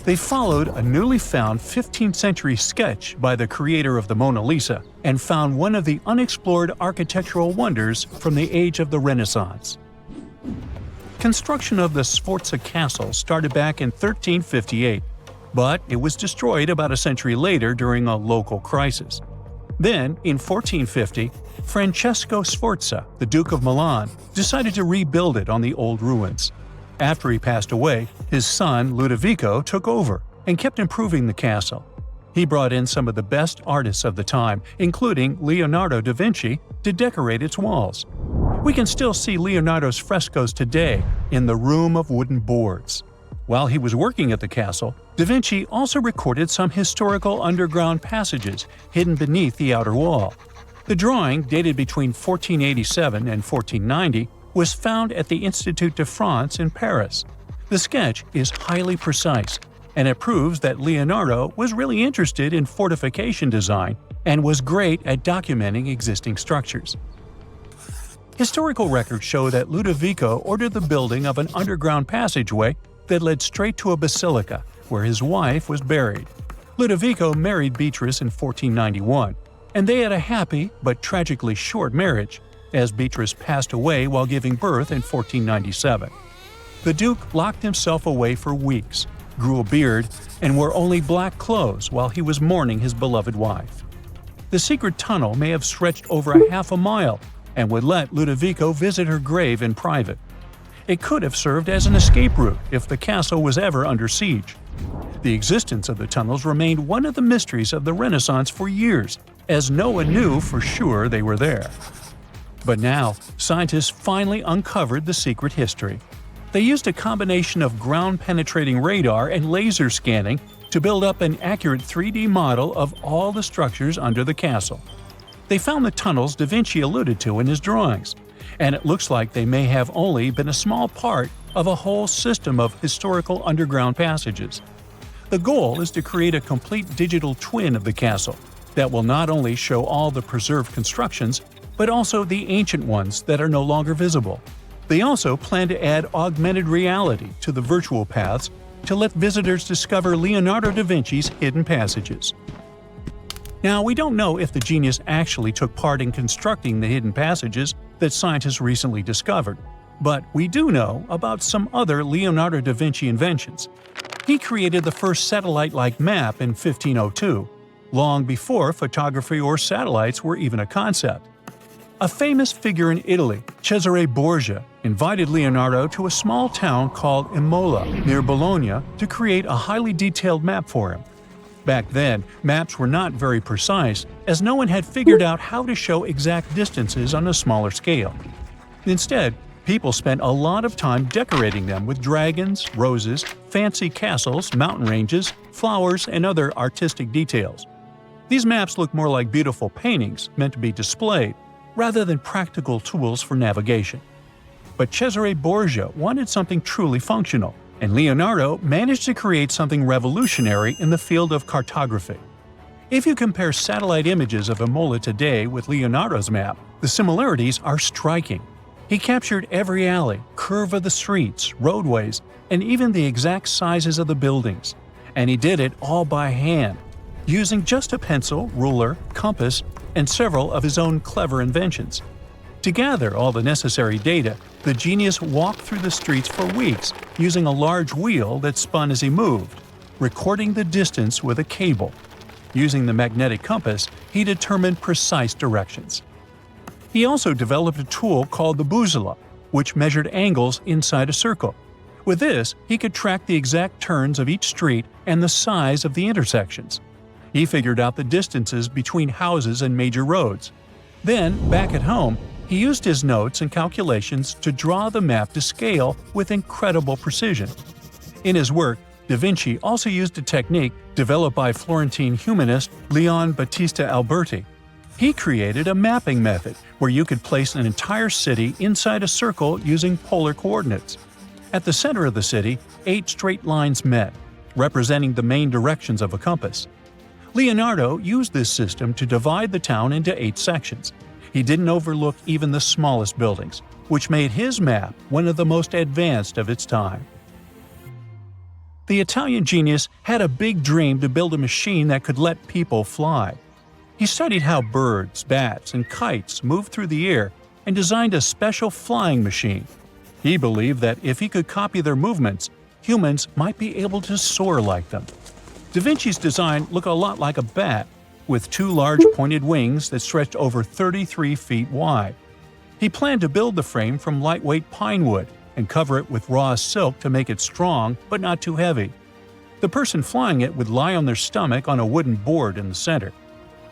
They followed a newly found 15th century sketch by the creator of the Mona Lisa and found one of the unexplored architectural wonders from the age of the Renaissance. Construction of the Sforza Castle started back in 1358, but it was destroyed about a century later during a local crisis. Then, in 1450, Francesco Sforza, the Duke of Milan, decided to rebuild it on the old ruins. After he passed away, his son Ludovico took over and kept improving the castle. He brought in some of the best artists of the time, including Leonardo da Vinci, to decorate its walls. We can still see Leonardo's frescoes today in the Room of Wooden Boards. While he was working at the castle, Da Vinci also recorded some historical underground passages hidden beneath the outer wall. The drawing, dated between 1487 and 1490, was found at the Institut de France in Paris. The sketch is highly precise, and it proves that Leonardo was really interested in fortification design and was great at documenting existing structures. Historical records show that Ludovico ordered the building of an underground passageway that led straight to a basilica, where his wife was buried. Ludovico married Beatrice in 1491, and they had a happy but tragically short marriage, as Beatrice passed away while giving birth in 1497. The Duke locked himself away for weeks, grew a beard, and wore only black clothes while he was mourning his beloved wife. The secret tunnel may have stretched over a half a mile and would let Ludovico visit her grave in private. It could have served as an escape route if the castle was ever under siege. The existence of the tunnels remained one of the mysteries of the Renaissance for years, as no one knew for sure they were there. But now, scientists finally uncovered the secret history. They used a combination of ground-penetrating radar and laser scanning to build up an accurate 3D model of all the structures under the castle. They found the tunnels Da Vinci alluded to in his drawings, and it looks like they may have only been a small part of a whole system of historical underground passages. The goal is to create a complete digital twin of the castle that will not only show all the preserved constructions, but also the ancient ones that are no longer visible. They also plan to add augmented reality to the virtual paths to let visitors discover Leonardo da Vinci's hidden passages. Now, we don't know if the genius actually took part in constructing the hidden passages that scientists recently discovered, but we do know about some other Leonardo da Vinci inventions. He created the first satellite-like map in 1502, long before photography or satellites were even a concept. A famous figure in Italy, Cesare Borgia, invited Leonardo to a small town called Imola, near Bologna, to create a highly detailed map for him. Back then, maps were not very precise, as no one had figured out how to show exact distances on a smaller scale. Instead, people spent a lot of time decorating them with dragons, roses, fancy castles, mountain ranges, flowers, and other artistic details. These maps look more like beautiful paintings meant to be displayed, rather than practical tools for navigation. But Cesare Borgia wanted something truly functional, and Leonardo managed to create something revolutionary in the field of cartography. If you compare satellite images of Imola today with Leonardo's map, the similarities are striking. He captured every alley, curve of the streets, roadways, and even the exact sizes of the buildings. And he did it all by hand, using just a pencil, ruler, compass, and several of his own clever inventions. To gather all the necessary data, the genius walked through the streets for weeks using a large wheel that spun as he moved, recording the distance with a cable. Using the magnetic compass, he determined precise directions. He also developed a tool called the bussola, which measured angles inside a circle. With this, he could track the exact turns of each street and the size of the intersections. He figured out the distances between houses and major roads. Then, back at home, he used his notes and calculations to draw the map to scale with incredible precision. In his work, Da Vinci also used a technique developed by Florentine humanist Leon Battista Alberti. He created a mapping method where you could place an entire city inside a circle using polar coordinates. At the center of the city, 8 straight lines met, representing the main directions of a compass. Leonardo used this system to divide the town into 8 sections. He didn't overlook even the smallest buildings, which made his map one of the most advanced of its time. The Italian genius had a big dream to build a machine that could let people fly. He studied how birds, bats, and kites move through the air and designed a special flying machine. He believed that if he could copy their movements, humans might be able to soar like them. Da Vinci's design looked a lot like a bat, with 2 large pointed wings that stretched over 33 feet wide. He planned to build the frame from lightweight pine wood and cover it with raw silk to make it strong but not too heavy. The person flying it would lie on their stomach on a wooden board in the center.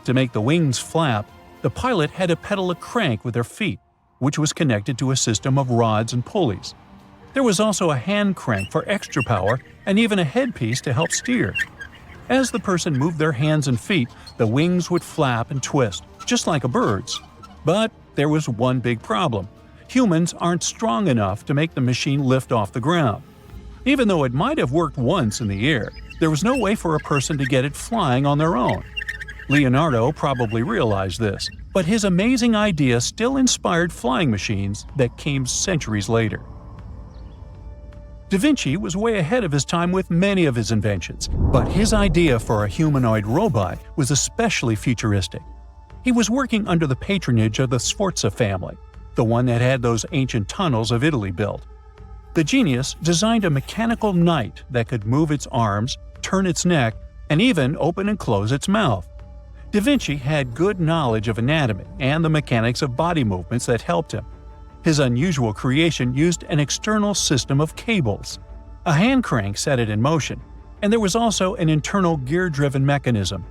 To make the wings flap, the pilot had to pedal a crank with their feet, which was connected to a system of rods and pulleys. There was also a hand crank for extra power and even a headpiece to help steer. As the person moved their hands and feet, the wings would flap and twist, just like a bird's. But there was one big problem. Humans aren't strong enough to make the machine lift off the ground. Even though it might have worked once in the air, there was no way for a person to get it flying on their own. Leonardo probably realized this, but his amazing idea still inspired flying machines that came centuries later. Da Vinci was way ahead of his time with many of his inventions, but his idea for a humanoid robot was especially futuristic. He was working under the patronage of the Sforza family, the one that had those ancient tunnels of Italy built. The genius designed a mechanical knight that could move its arms, turn its neck, and even open and close its mouth. Da Vinci had good knowledge of anatomy and the mechanics of body movements that helped him. His unusual creation used an external system of cables. A hand crank set it in motion, and there was also an internal gear-driven mechanism.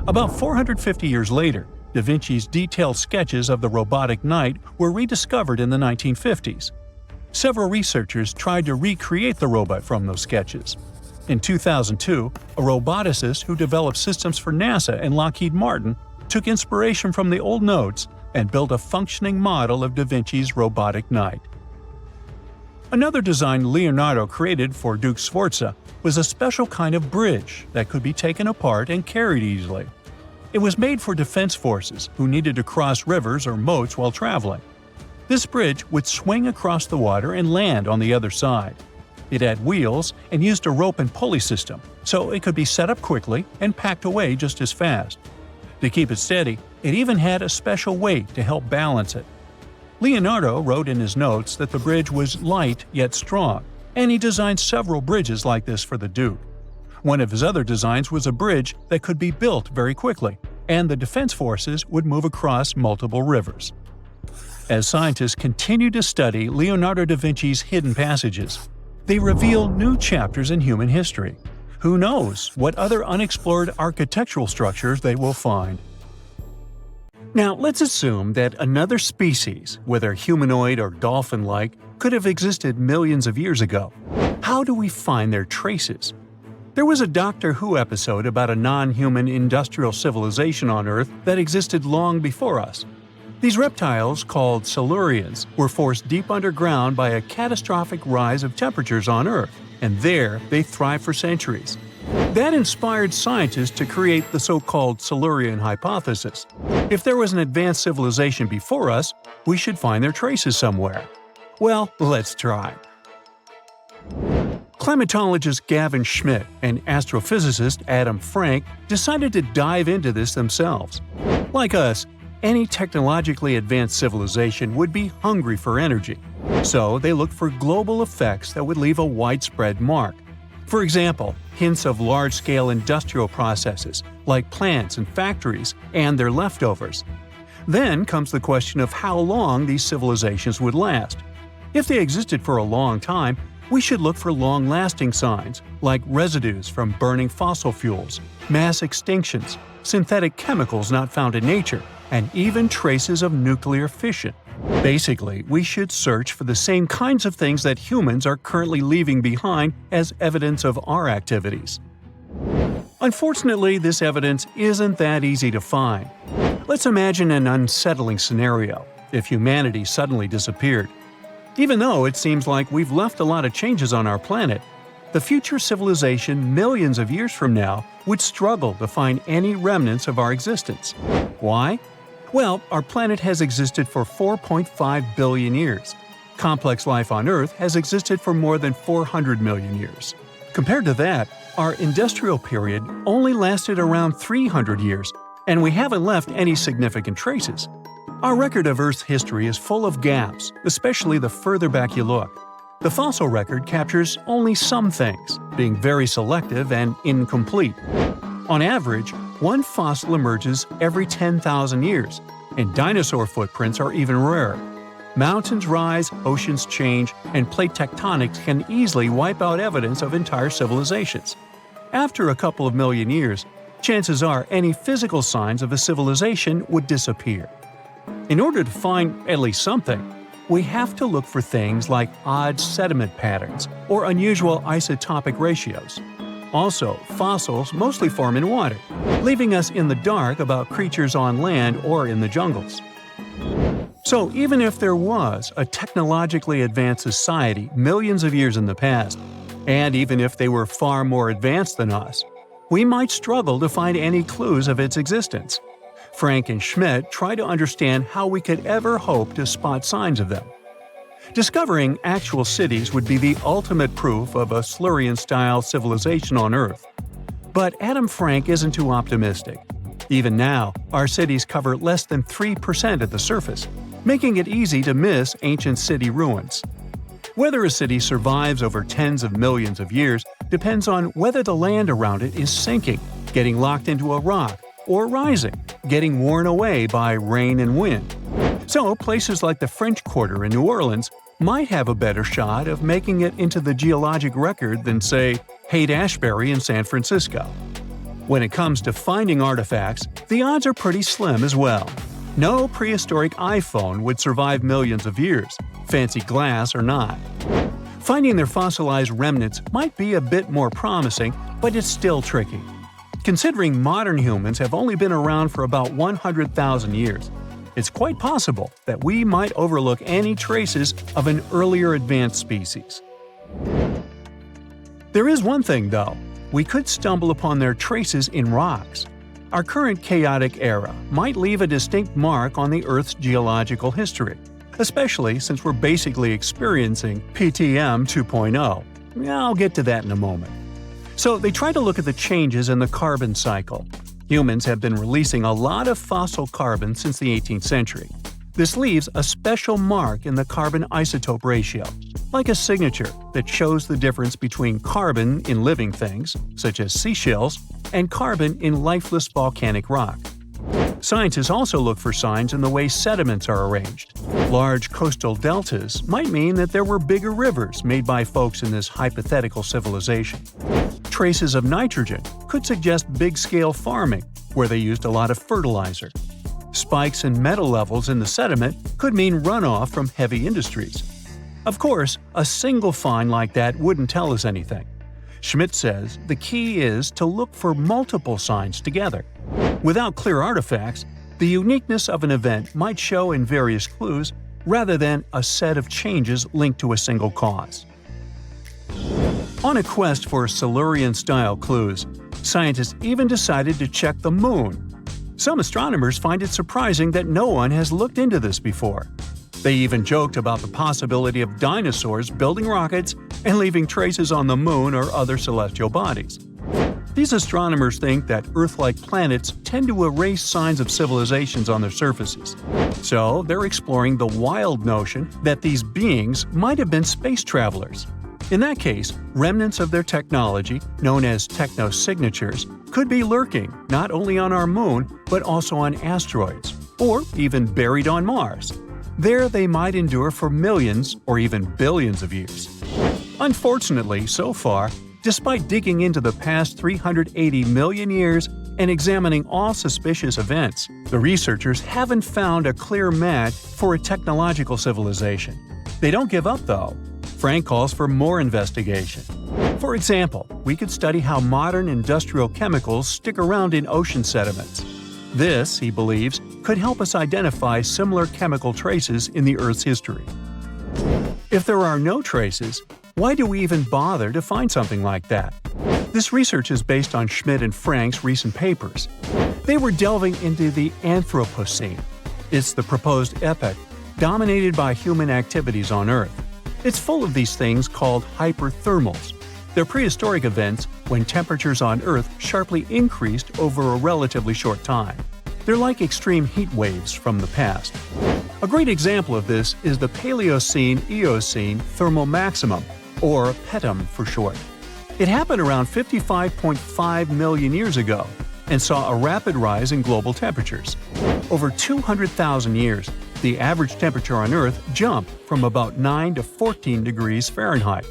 About 450 years later, Da Vinci's detailed sketches of the robotic knight were rediscovered in the 1950s. Several researchers tried to recreate the robot from those sketches. In 2002, a roboticist who developed systems for NASA and Lockheed Martin took inspiration from the old notes and built a functioning model of Da Vinci's robotic knight. Another design Leonardo created for Duke Sforza was a special kind of bridge that could be taken apart and carried easily. It was made for defense forces who needed to cross rivers or moats while traveling. This bridge would swing across the water and land on the other side. It had wheels and used a rope and pulley system, so it could be set up quickly and packed away just as fast. To keep it steady, it even had a special weight to help balance it. Leonardo wrote in his notes that the bridge was light yet strong, and he designed several bridges like this for the Duke. One of his other designs was a bridge that could be built very quickly, and the defense forces would move across multiple rivers. As scientists continue to study Leonardo da Vinci's hidden passages, they reveal new chapters in human history. Who knows what other unexplored architectural structures they will find? Now, let's assume that another species, whether humanoid or dolphin-like, could have existed millions of years ago. How do we find their traces? There was a Doctor Who episode about a non-human industrial civilization on Earth that existed long before us. These reptiles, called Silurians, were forced deep underground by a catastrophic rise of temperatures on Earth, and there they thrived for centuries. That inspired scientists to create the so-called Silurian hypothesis. If there was an advanced civilization before us, we should find their traces somewhere. Well, let's try. Climatologist Gavin Schmidt and astrophysicist Adam Frank decided to dive into this themselves. Like us, any technologically advanced civilization would be hungry for energy. So they looked for global effects that would leave a widespread mark. For example, hints of large-scale industrial processes, like plants and factories, and their leftovers. Then comes the question of how long these civilizations would last. If they existed for a long time, we should look for long-lasting signs, like residues from burning fossil fuels, mass extinctions, synthetic chemicals not found in nature, and even traces of nuclear fission. Basically, we should search for the same kinds of things that humans are currently leaving behind as evidence of our activities. Unfortunately, this evidence isn't that easy to find. Let's imagine an unsettling scenario if humanity suddenly disappeared. Even though it seems like we've left a lot of changes on our planet, the future civilization millions of years from now would struggle to find any remnants of our existence. Why? Well, our planet has existed for 4.5 billion years. Complex life on Earth has existed for more than 400 million years. Compared to that, our industrial period only lasted around 300 years, and we haven't left any significant traces. Our record of Earth's history is full of gaps, especially the further back you look. The fossil record captures only some things, being very selective and incomplete. On average, one fossil emerges every 10,000 years, and dinosaur footprints are even rarer. Mountains rise, oceans change, and plate tectonics can easily wipe out evidence of entire civilizations. After a couple of million years, chances are any physical signs of a civilization would disappear. In order to find at least something, we have to look for things like odd sediment patterns or unusual isotopic ratios. Also, fossils mostly form in water, leaving us in the dark about creatures on land or in the jungles. So even if there was a technologically advanced society millions of years in the past, and even if they were far more advanced than us, we might struggle to find any clues of its existence. Frank and Schmidt try to understand how we could ever hope to spot signs of them. Discovering actual cities would be the ultimate proof of a Silurian-style civilization on Earth. But Adam Frank isn't too optimistic. Even now, our cities cover less than 3% of the surface, making it easy to miss ancient city ruins. Whether a city survives over tens of millions of years depends on whether the land around it is sinking, getting locked into a rock, or rising, getting worn away by rain and wind. So, places like the French Quarter in New Orleans might have a better shot of making it into the geologic record than, say, Haight-Ashbury in San Francisco. When it comes to finding artifacts, the odds are pretty slim as well. No prehistoric iPhone would survive millions of years, fancy glass or not. Finding their fossilized remnants might be a bit more promising, but it's still tricky. Considering modern humans have only been around for about 100,000 years, it's quite possible that we might overlook any traces of an earlier advanced species. There is one thing, though. We could stumble upon their traces in rocks. Our current chaotic era might leave a distinct mark on the Earth's geological history, especially since we're basically experiencing PTM 2.0. I'll get to that in a moment. So they try to look at the changes in the carbon cycle. Humans have been releasing a lot of fossil carbon since the 18th century. This leaves a special mark in the carbon isotope ratio, like a signature that shows the difference between carbon in living things, such as seashells, and carbon in lifeless volcanic rock. Scientists also look for signs in the way sediments are arranged. Large coastal deltas might mean that there were bigger rivers made by folks in this hypothetical civilization. Traces of nitrogen could suggest big-scale farming, where they used a lot of fertilizer. Spikes in metal levels in the sediment could mean runoff from heavy industries. Of course, a single find like that wouldn't tell us anything. Schmidt says the key is to look for multiple signs together. Without clear artifacts, the uniqueness of an event might show in various clues rather than a set of changes linked to a single cause. On a quest for Silurian-style clues, scientists even decided to check the Moon. Some astronomers find it surprising that no one has looked into this before. They even joked about the possibility of dinosaurs building rockets and leaving traces on the Moon or other celestial bodies. These astronomers think that Earth-like planets tend to erase signs of civilizations on their surfaces. So they're exploring the wild notion that these beings might have been space travelers. In that case, remnants of their technology, known as technosignatures, could be lurking not only on our Moon but also on asteroids, or even buried on Mars. There they might endure for millions or even billions of years. Unfortunately, so far, despite digging into the past 380 million years and examining all suspicious events, the researchers haven't found a clear match for a technological civilization. They don't give up, though. Frank calls for more investigation. For example, we could study how modern industrial chemicals stick around in ocean sediments. This, he believes, could help us identify similar chemical traces in the Earth's history. If there are no traces, why do we even bother to find something like that? This research is based on Schmidt and Frank's recent papers. They were delving into the Anthropocene. It's the proposed epoch dominated by human activities on Earth. It's full of these things called hyperthermals. They're prehistoric events when temperatures on Earth sharply increased over a relatively short time. They're like extreme heat waves from the past. A great example of this is the Paleocene-Eocene thermal maximum, or PETM for short. It happened around 55.5 million years ago and saw a rapid rise in global temperatures. Over 200,000 years, the average temperature on Earth jumped from about 9 to 14 degrees Fahrenheit.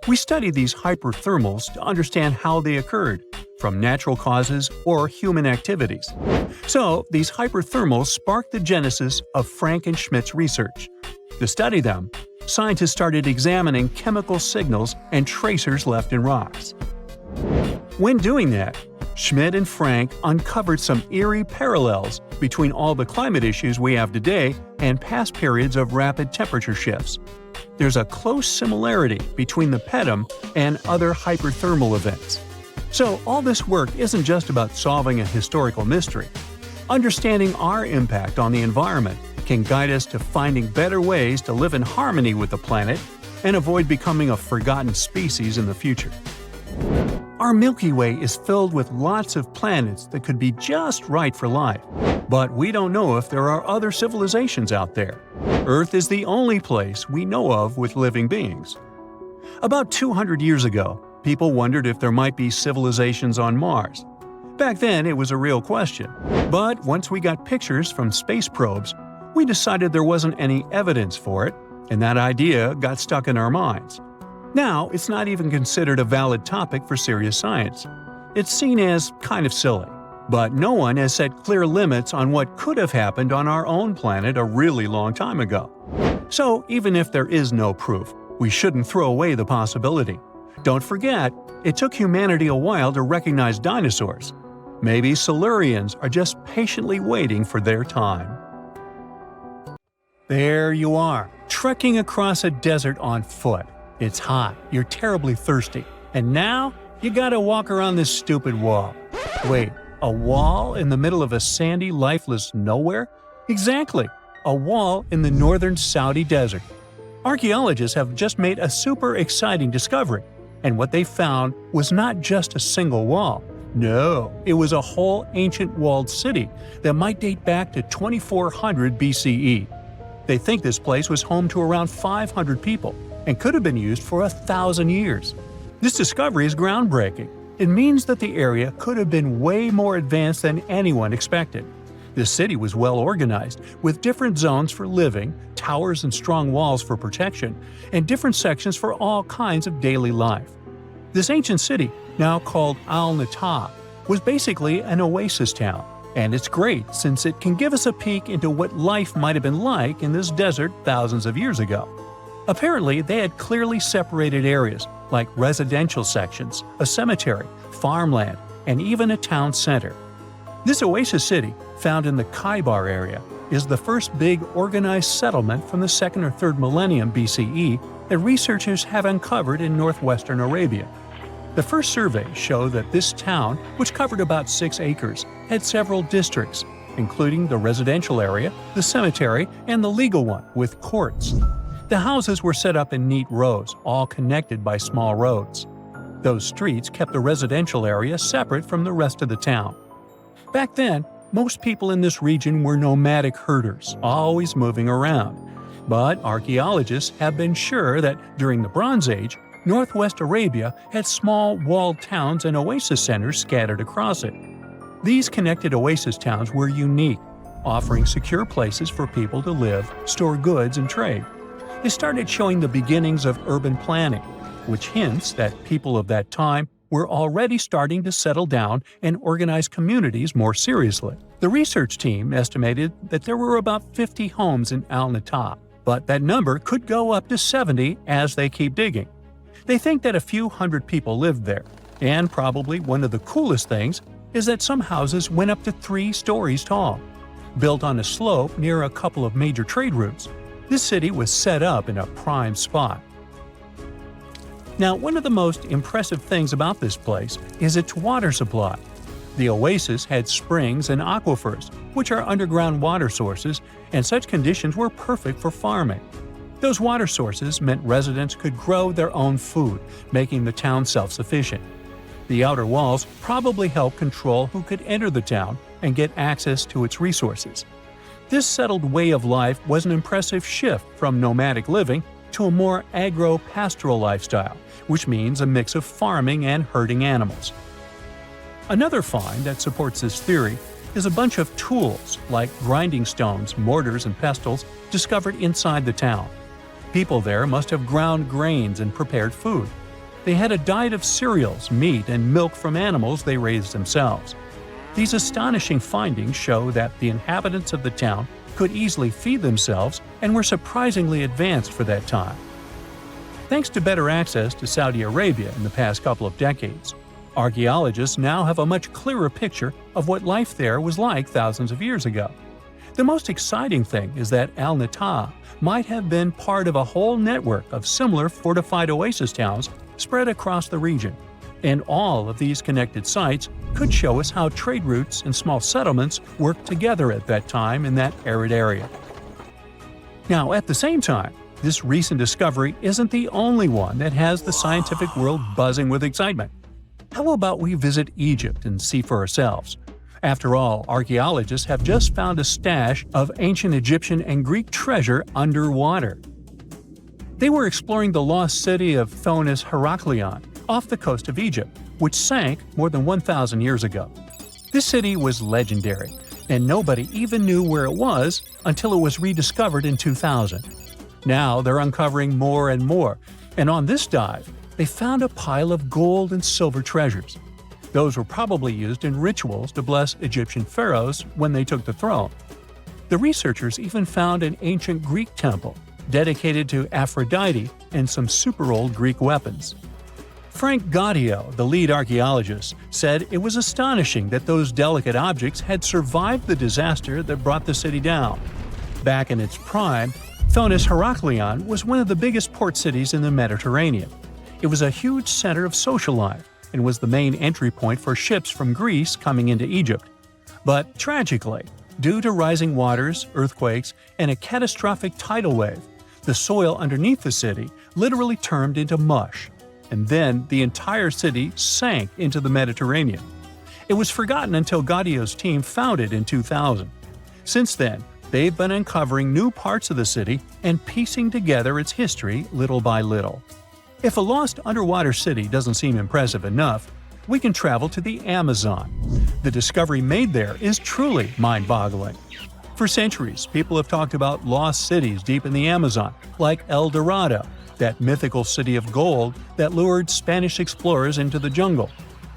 We study these hyperthermals to understand how they occurred, from natural causes or human activities. So, these hyperthermals sparked the genesis of Frank and Schmidt's research. To study them, scientists started examining chemical signals and tracers left in rocks. When doing that, Schmidt and Frank uncovered some eerie parallels between all the climate issues we have today and past periods of rapid temperature shifts. There's a close similarity between the PETM and other hyperthermal events. So all this work isn't just about solving a historical mystery. Understanding our impact on the environment can guide us to finding better ways to live in harmony with the planet and avoid becoming a forgotten species in the future. Our Milky Way is filled with lots of planets that could be just right for life, but we don't know if there are other civilizations out there. Earth is the only place we know of with living beings. About 200 years ago, people wondered if there might be civilizations on Mars. Back then, it was a real question. But once we got pictures from space probes, we decided there wasn't any evidence for it, and that idea got stuck in our minds. Now, it's not even considered a valid topic for serious science. It's seen as kind of silly. But no one has set clear limits on what could have happened on our own planet a really long time ago. So, even if there is no proof, we shouldn't throw away the possibility. Don't forget, it took humanity a while to recognize dinosaurs. Maybe Silurians are just patiently waiting for their time. There you are, trekking across a desert on foot. It's hot, you're terribly thirsty, and now you gotta walk around this stupid wall. Wait, a wall in the middle of a sandy, lifeless nowhere? Exactly, a wall in the northern Saudi desert. Archaeologists have just made a super exciting discovery, and what they found was not just a single wall. No, it was a whole ancient walled city that might date back to 2400 BCE. They think this place was home to around 500 people and could have been used for 1,000 years. This discovery is groundbreaking. It means that the area could have been way more advanced than anyone expected. This city was well organized, with different zones for living, towers and strong walls for protection, and different sections for all kinds of daily life. This ancient city, now called Al-Natab, was basically an oasis town, and it's great since it can give us a peek into what life might have been like in this desert thousands of years ago. Apparently, they had clearly separated areas, like residential sections, a cemetery, farmland, and even a town center. This oasis city, found in the Khaybar area, is the first big organized settlement from the 2nd or 3rd millennium BCE that researchers have uncovered in northwestern Arabia. The first surveys show that this town, which covered about 6 acres, had several districts, including the residential area, the cemetery, and the legal one, with courts. The houses were set up in neat rows, all connected by small roads. Those streets kept the residential area separate from the rest of the town. Back then, most people in this region were nomadic herders, always moving around. But archaeologists have been sure that during the Bronze Age, northwest Arabia had small walled towns and oasis centers scattered across it. These connected oasis towns were unique, offering secure places for people to live, store goods, and trade. They started showing the beginnings of urban planning, which hints that people of that time were already starting to settle down and organize communities more seriously. The research team estimated that there were about 50 homes in Al-Natab, but that number could go up to 70 as they keep digging. They think that a few hundred people lived there, and probably one of the coolest things is that some houses went up to 3 stories tall. Built on a slope near a couple of major trade routes, this city was set up in a prime spot. Now, one of the most impressive things about this place is its water supply. The oasis had springs and aquifers, which are underground water sources, and such conditions were perfect for farming. Those water sources meant residents could grow their own food, making the town self-sufficient. The outer walls probably helped control who could enter the town and get access to its resources. This settled way of life was an impressive shift from nomadic living to a more agro-pastoral lifestyle, which means a mix of farming and herding animals. Another find that supports this theory is a bunch of tools like grinding stones, mortars, and pestles discovered inside the town. People there must have ground grains and prepared food. They had a diet of cereals, meat, and milk from animals they raised themselves. These astonishing findings show that the inhabitants of the town could easily feed themselves and were surprisingly advanced for that time. Thanks to better access to Saudi Arabia in the past couple of decades, archaeologists now have a much clearer picture of what life there was like thousands of years ago. The most exciting thing is that Al-Natab might have been part of a whole network of similar fortified oasis towns spread across the region, and all of these connected sites could show us how trade routes and small settlements worked together at that time in that arid area. Now, at the same time, this recent discovery isn't the only one that has the scientific world buzzing with excitement. How about we visit Egypt and see for ourselves? After all, archaeologists have just found a stash of ancient Egyptian and Greek treasure underwater. They were exploring the lost city of Thonis Heraklion off the coast of Egypt, which sank more than 1,000 years ago. This city was legendary, and nobody even knew where it was until it was rediscovered in 2000. Now they're uncovering more and more, and on this dive, they found a pile of gold and silver treasures. Those were probably used in rituals to bless Egyptian pharaohs when they took the throne. The researchers even found an ancient Greek temple dedicated to Aphrodite and some super old Greek weapons. Frank Gaudio, the lead archaeologist, said it was astonishing that those delicate objects had survived the disaster that brought the city down. Back in its prime, Thonis Heraklion was one of the biggest port cities in the Mediterranean. It was a huge center of social life and was the main entry point for ships from Greece coming into Egypt. But tragically, due to rising waters, earthquakes, and a catastrophic tidal wave, the soil underneath the city literally turned into mush, and then the entire city sank into the Mediterranean. It was forgotten until Gaudio's team found it in 2000. Since then, they've been uncovering new parts of the city and piecing together its history little by little. If a lost underwater city doesn't seem impressive enough, we can travel to the Amazon. The discovery made there is truly mind-boggling. For centuries, people have talked about lost cities deep in the Amazon, like El Dorado, that mythical city of gold that lured Spanish explorers into the jungle.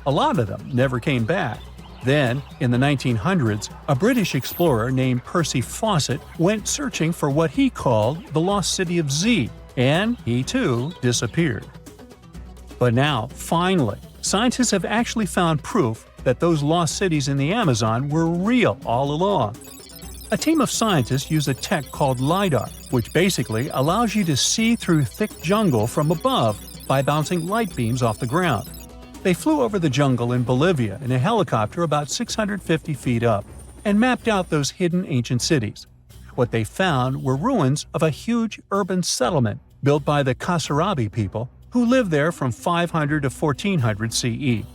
A lot of them never came back. Then, in the 1900s, a British explorer named Percy Fawcett went searching for what he called the lost city of Z, and he too disappeared. But now, finally, scientists have actually found proof that those lost cities in the Amazon were real all along. A team of scientists use a tech called LiDAR, which basically allows you to see through thick jungle from above by bouncing light beams off the ground. They flew over the jungle in Bolivia in a helicopter about 650 feet up and mapped out those hidden ancient cities. What they found were ruins of a huge urban settlement built by the Kasarabi people who lived there from 500 to 1400 CE.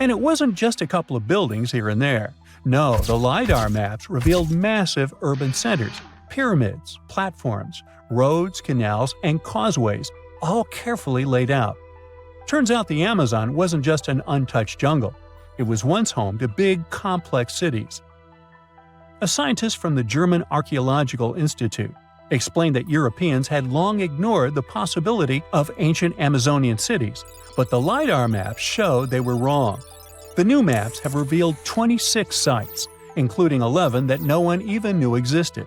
And it wasn't just a couple of buildings here and there. No, the LiDAR maps revealed massive urban centers, pyramids, platforms, roads, canals, and causeways, all carefully laid out. Turns out the Amazon wasn't just an untouched jungle. It was once home to big, complex cities. A scientist from the German Archaeological Institute explained that Europeans had long ignored the possibility of ancient Amazonian cities, but the LiDAR maps showed they were wrong. The new maps have revealed 26 sites, including 11 that no one even knew existed.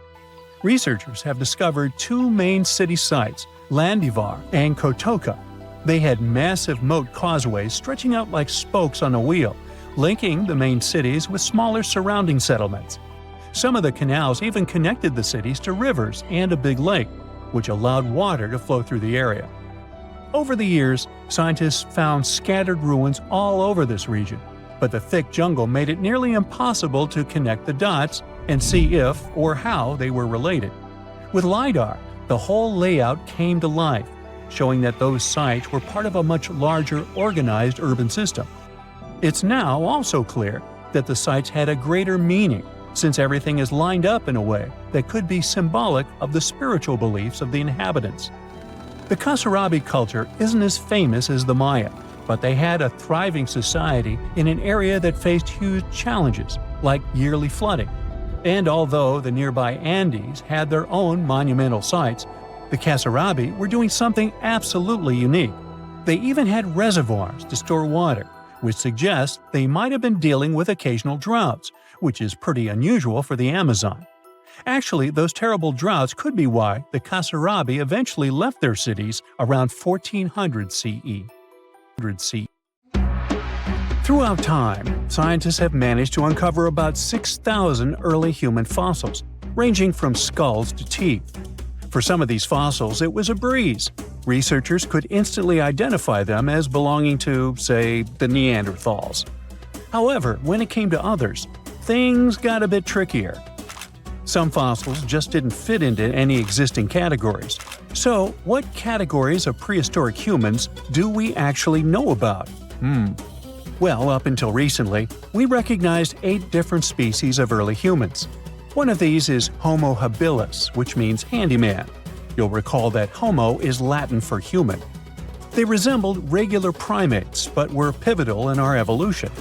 Researchers have discovered two main city sites, Landivar and Kotoka. They had massive moat causeways stretching out like spokes on a wheel, linking the main cities with smaller surrounding settlements. Some of the canals even connected the cities to rivers and a big lake, which allowed water to flow through the area. Over the years, scientists found scattered ruins all over this region, but the thick jungle made it nearly impossible to connect the dots and see if or how they were related. With LiDAR, the whole layout came to life, showing that those sites were part of a much larger, organized urban system. It's now also clear that the sites had a greater meaning, since everything is lined up in a way that could be symbolic of the spiritual beliefs of the inhabitants. The Kasarabi culture isn't as famous as the Maya, but they had a thriving society in an area that faced huge challenges, like yearly flooding. And although the nearby Andes had their own monumental sites, the Kasarabi were doing something absolutely unique. They even had reservoirs to store water, which suggests they might have been dealing with occasional droughts, which is pretty unusual for the Amazon. Actually, those terrible droughts could be why the Kasarabi eventually left their cities around 1400 CE. Throughout time, scientists have managed to uncover about 6,000 early human fossils, ranging from skulls to teeth. For some of these fossils, it was a breeze. Researchers could instantly identify them as belonging to, say, the Neanderthals. However, when it came to others, things got a bit trickier. Some fossils just didn't fit into any existing categories. So, what categories of prehistoric humans do we actually know about? Well, up until recently, we recognized 8 different species of early humans. One of these is Homo habilis, which means handyman. You'll recall that Homo is Latin for human. They resembled regular primates, but were pivotal in our evolution.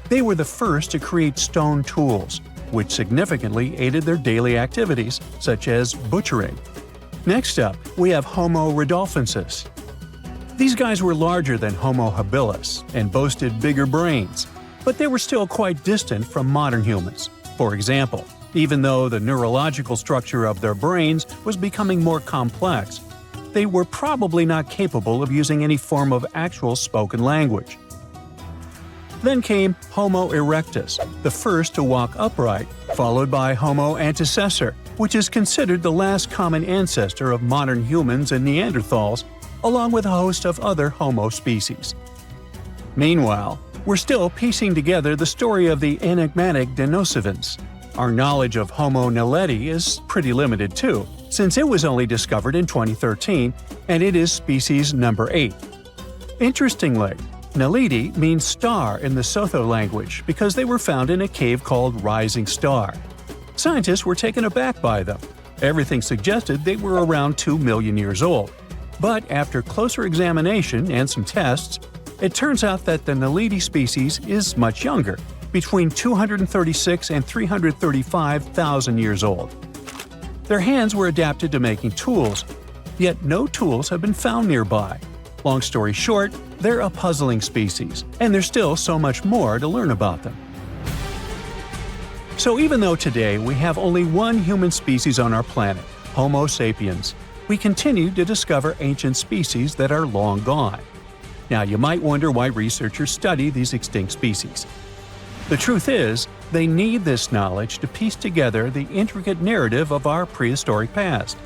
They were the first to create stone tools, which significantly aided their daily activities, such as butchering. Next up, we have Homo rudolfensis. These guys were larger than Homo habilis and boasted bigger brains, but they were still quite distant from modern humans. For example, even though the neurological structure of their brains was becoming more complex, they were probably not capable of using any form of actual spoken language. Then came Homo erectus, the first to walk upright, followed by Homo antecessor, which is considered the last common ancestor of modern humans and Neanderthals, along with a host of other Homo species. Meanwhile, we're still piecing together the story of the enigmatic Denisovans. Our knowledge of Homo naledi is pretty limited too, since it was only discovered in 2013, and it is species number 8. Interestingly, Naledi means star in the Sotho language because they were found in a cave called Rising Star. Scientists were taken aback by them. Everything suggested they were around 2 million years old. But after closer examination and some tests, It turns out that the Naledi species is much younger, between 236 and 335,000 years old. Their hands were adapted to making tools, yet no tools have been found nearby. Long story short, they're a puzzling species, and there's still so much more to learn about them. So even though today we have only one human species on our planet, Homo sapiens, we continue to discover ancient species that are long gone. Now you might wonder why researchers study these extinct species. The truth is, they need this knowledge to piece together the intricate narrative of our prehistoric past.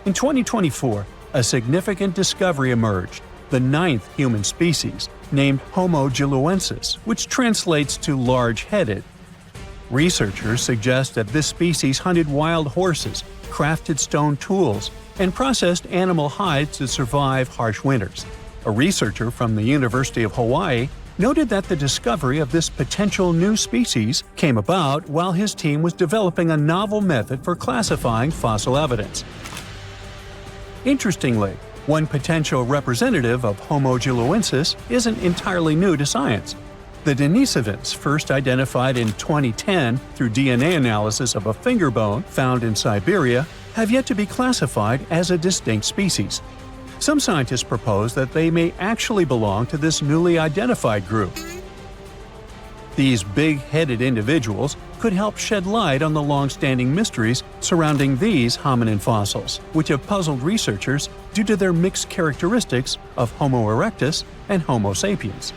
In 2024, a significant discovery emerged, the ninth human species, named Homo giluensis, which translates to large-headed. Researchers suggest that this species hunted wild horses, crafted stone tools, and processed animal hides to survive harsh winters. A researcher from the University of Hawaii noted that the discovery of this potential new species came about while his team was developing a novel method for classifying fossil evidence. Interestingly, one potential representative of Homo giluensis isn't entirely new to science. The Denisovans, first identified in 2010 through DNA analysis of a finger bone found in Siberia, have yet to be classified as a distinct species. Some scientists propose that they may actually belong to this newly identified group. These big-headed individuals could help shed light on the long-standing mysteries surrounding these hominin fossils, which have puzzled researchers due to their mixed characteristics of Homo erectus and Homo sapiens.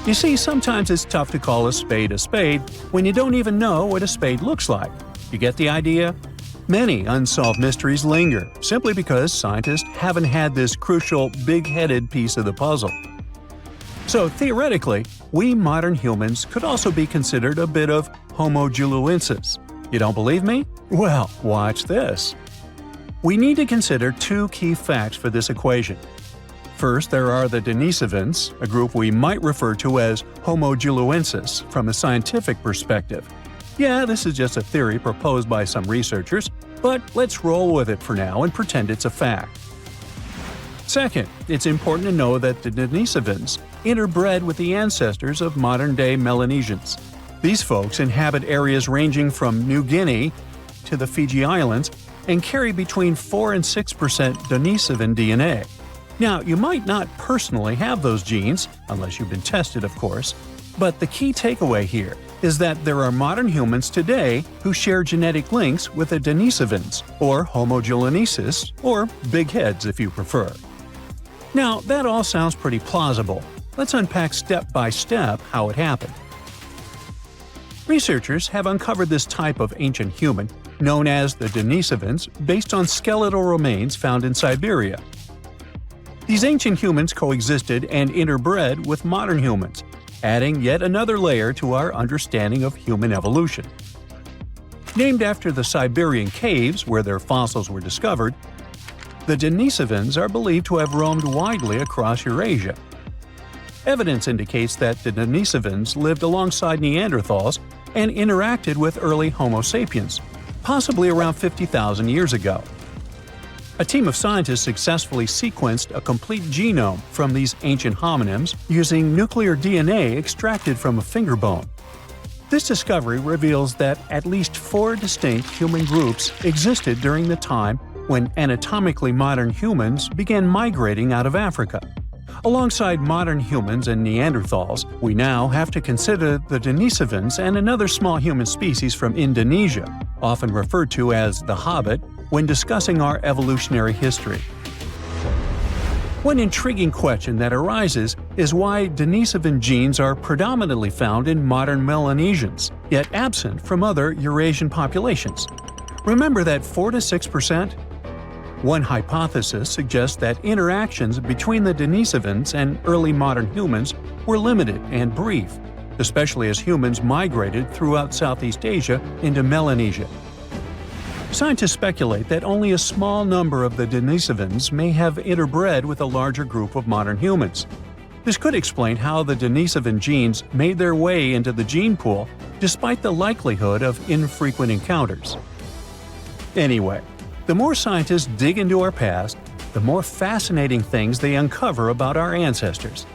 You see, sometimes it's tough to call a spade when you don't even know what a spade looks like. You get the idea? Many unsolved mysteries linger, simply because scientists haven't had this crucial, big-headed piece of the puzzle. So theoretically, we modern humans could also be considered a bit of Homo giluensis. You don't believe me? Well, watch this. We need to consider two key facts for this equation. First, there are the Denisovans, a group we might refer to as Homo giluensis from a scientific perspective. Yeah, this is just a theory proposed by some researchers, but let's roll with it for now and pretend it's a fact. Second, it's important to know that the Denisovans interbred with the ancestors of modern-day Melanesians. These folks inhabit areas ranging from New Guinea to the Fiji Islands and carry between 4 and 6% Denisovan DNA. Now, you might not personally have those genes, unless you've been tested, of course, but the key takeaway here is that there are modern humans today who share genetic links with the Denisovans, or Homo giluensis, or big heads if you prefer. Now, that all sounds pretty plausible. Let's unpack step by step how it happened. Researchers have uncovered this type of ancient human, known as the Denisovans, based on skeletal remains found in Siberia. These ancient humans coexisted and interbred with modern humans, adding yet another layer to our understanding of human evolution. Named after the Siberian caves where their fossils were discovered, the Denisovans are believed to have roamed widely across Eurasia. Evidence indicates that the Denisovans lived alongside Neanderthals and interacted with early Homo sapiens, possibly around 50,000 years ago. A team of scientists successfully sequenced a complete genome from these ancient hominins using nuclear DNA extracted from a finger bone. This discovery reveals that at least 4 distinct human groups existed during the time when anatomically modern humans began migrating out of Africa. Alongside modern humans and Neanderthals, we now have to consider the Denisovans and another small human species from Indonesia, often referred to as the Hobbit, when discussing our evolutionary history. One intriguing question that arises is why Denisovan genes are predominantly found in modern Melanesians, yet absent from other Eurasian populations. Remember that 4 to 6%? One hypothesis suggests that interactions between the Denisovans and early modern humans were limited and brief, especially as humans migrated throughout Southeast Asia into Melanesia. Scientists speculate that only a small number of the Denisovans may have interbred with a larger group of modern humans. This could explain how the Denisovan genes made their way into the gene pool despite the likelihood of infrequent encounters. Anyway, the more scientists dig into our past, the more fascinating things they uncover about our ancestors.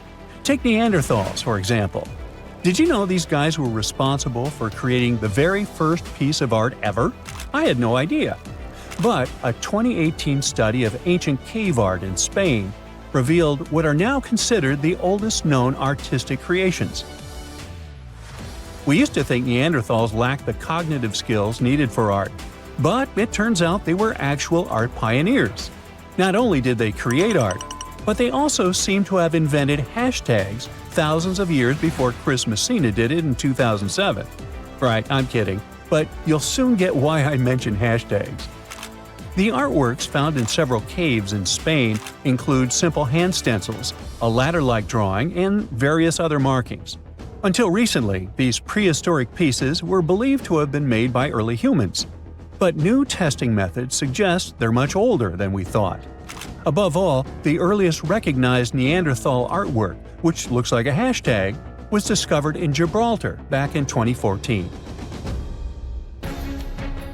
Take Neanderthals, for example. Did you know these guys were responsible for creating the very first piece of art ever? I had no idea. But a 2018 study of ancient cave art in Spain revealed what are now considered the oldest known artistic creations. We used to think Neanderthals lacked the cognitive skills needed for art, but it turns out they were actual art pioneers. Not only did they create art, but they also seem to have invented hashtags thousands of years before Chris Messina did it in 2007. Right, I'm kidding, but you'll soon get why I mention hashtags. The artworks found in several caves in Spain include simple hand stencils, a ladder-like drawing, and various other markings. Until recently, these prehistoric pieces were believed to have been made by early humans. But new testing methods suggest they're much older than we thought. Above all, the earliest recognized Neanderthal artwork, which looks like a hashtag, was discovered in Gibraltar back in 2014.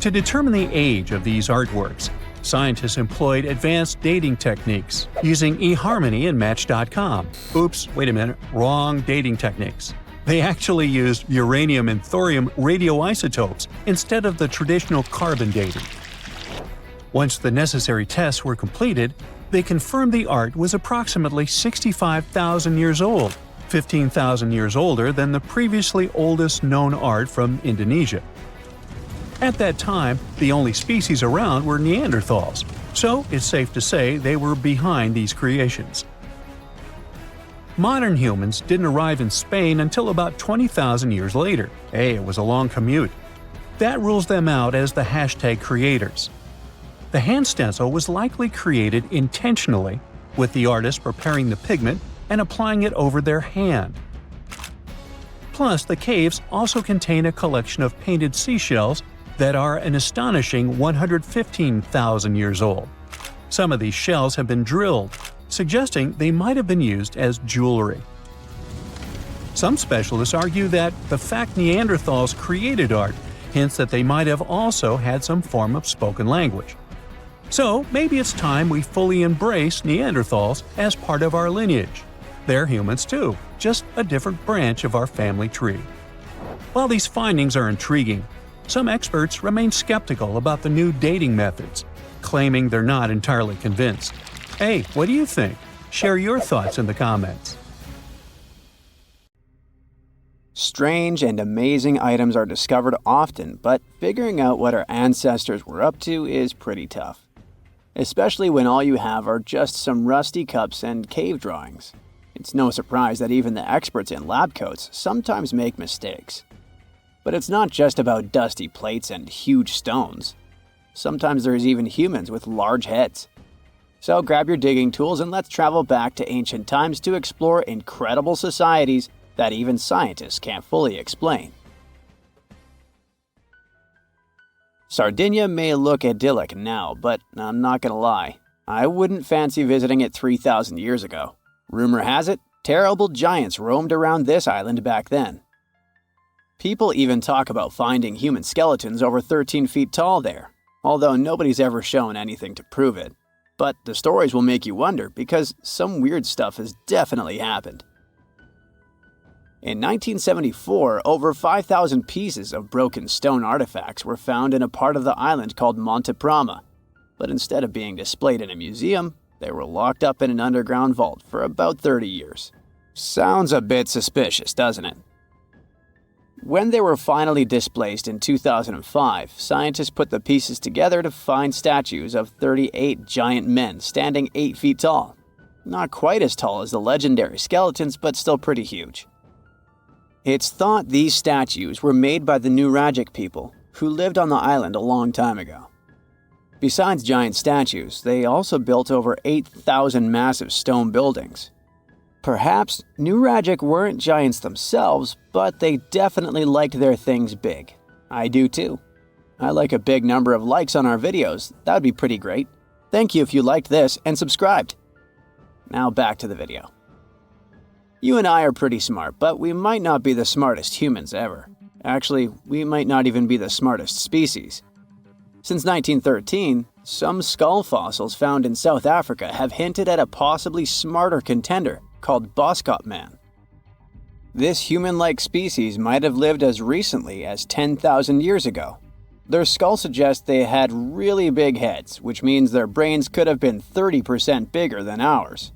To determine the age of these artworks, scientists employed advanced dating techniques using eHarmony and Match.com. Oops, wait a minute, wrong dating techniques. They actually used uranium and thorium radioisotopes instead of the traditional carbon dating. Once the necessary tests were completed, they confirmed the art was approximately 65,000 years old, 15,000 years older than the previously oldest known art from Indonesia. At that time, the only species around were Neanderthals, so it's safe to say they were behind these creations. Modern humans didn't arrive in Spain until about 20,000 years later. Hey, it was a long commute. That rules them out as the hashtag creators. The hand stencil was likely created intentionally, with the artist preparing the pigment and applying it over their hand. Plus, the caves also contain a collection of painted seashells that are an astonishing 115,000 years old. Some of these shells have been drilled, suggesting they might have been used as jewelry. Some specialists argue that the fact Neanderthals created art hints that they might have also had some form of spoken language. So maybe it's time we fully embrace Neanderthals as part of our lineage. They're humans too, just a different branch of our family tree. While these findings are intriguing, some experts remain skeptical about the new dating methods, claiming they're not entirely convinced. Hey, what do you think? Share your thoughts in the comments. Strange and amazing items are discovered often, but figuring out what our ancestors were up to is pretty tough. Especially when all you have are just some rusty cups and cave drawings. It's no surprise that even the experts in lab coats sometimes make mistakes. But it's not just about dusty plates and huge stones. Sometimes there's even humans with large heads. So grab your digging tools and let's travel back to ancient times to explore incredible societies that even scientists can't fully explain. Sardinia may look idyllic now, but I'm not gonna lie, I wouldn't fancy visiting it 3,000 years ago. Rumor has it, terrible giants roamed around this island back then. People even talk about finding human skeletons over 13 feet tall there, although nobody's ever shown anything to prove it. But the stories will make you wonder because some weird stuff has definitely happened. In 1974, over 5,000 pieces of broken stone artifacts were found in a part of the island called Monte Prama, but instead of being displayed in a museum, they were locked up in an underground vault for about 30 years. Sounds a bit suspicious, doesn't it? When they were finally displaced in 2005, scientists put the pieces together to find statues of 38 giant men standing 8 feet tall. Not quite as tall as the legendary skeletons, but still pretty huge. It's thought these statues were made by the Nuragic people, who lived on the island a long time ago. Besides giant statues, they also built over 8,000 massive stone buildings. Perhaps Nuragic weren't giants themselves, but they definitely liked their things big. I do too. I like a big number of likes on our videos. That would be pretty great. Thank you if you liked this and subscribed. Now back to the video. You and I are pretty smart, but we might not be the smartest humans ever. Actually, we might not even be the smartest species. Since 1913, some skull fossils found in South Africa have hinted at a possibly smarter contender called Boskop man. This human-like species might have lived as recently as 10,000 years ago. Their skull suggests they had really big heads, which means their brains could have been 30% bigger than ours.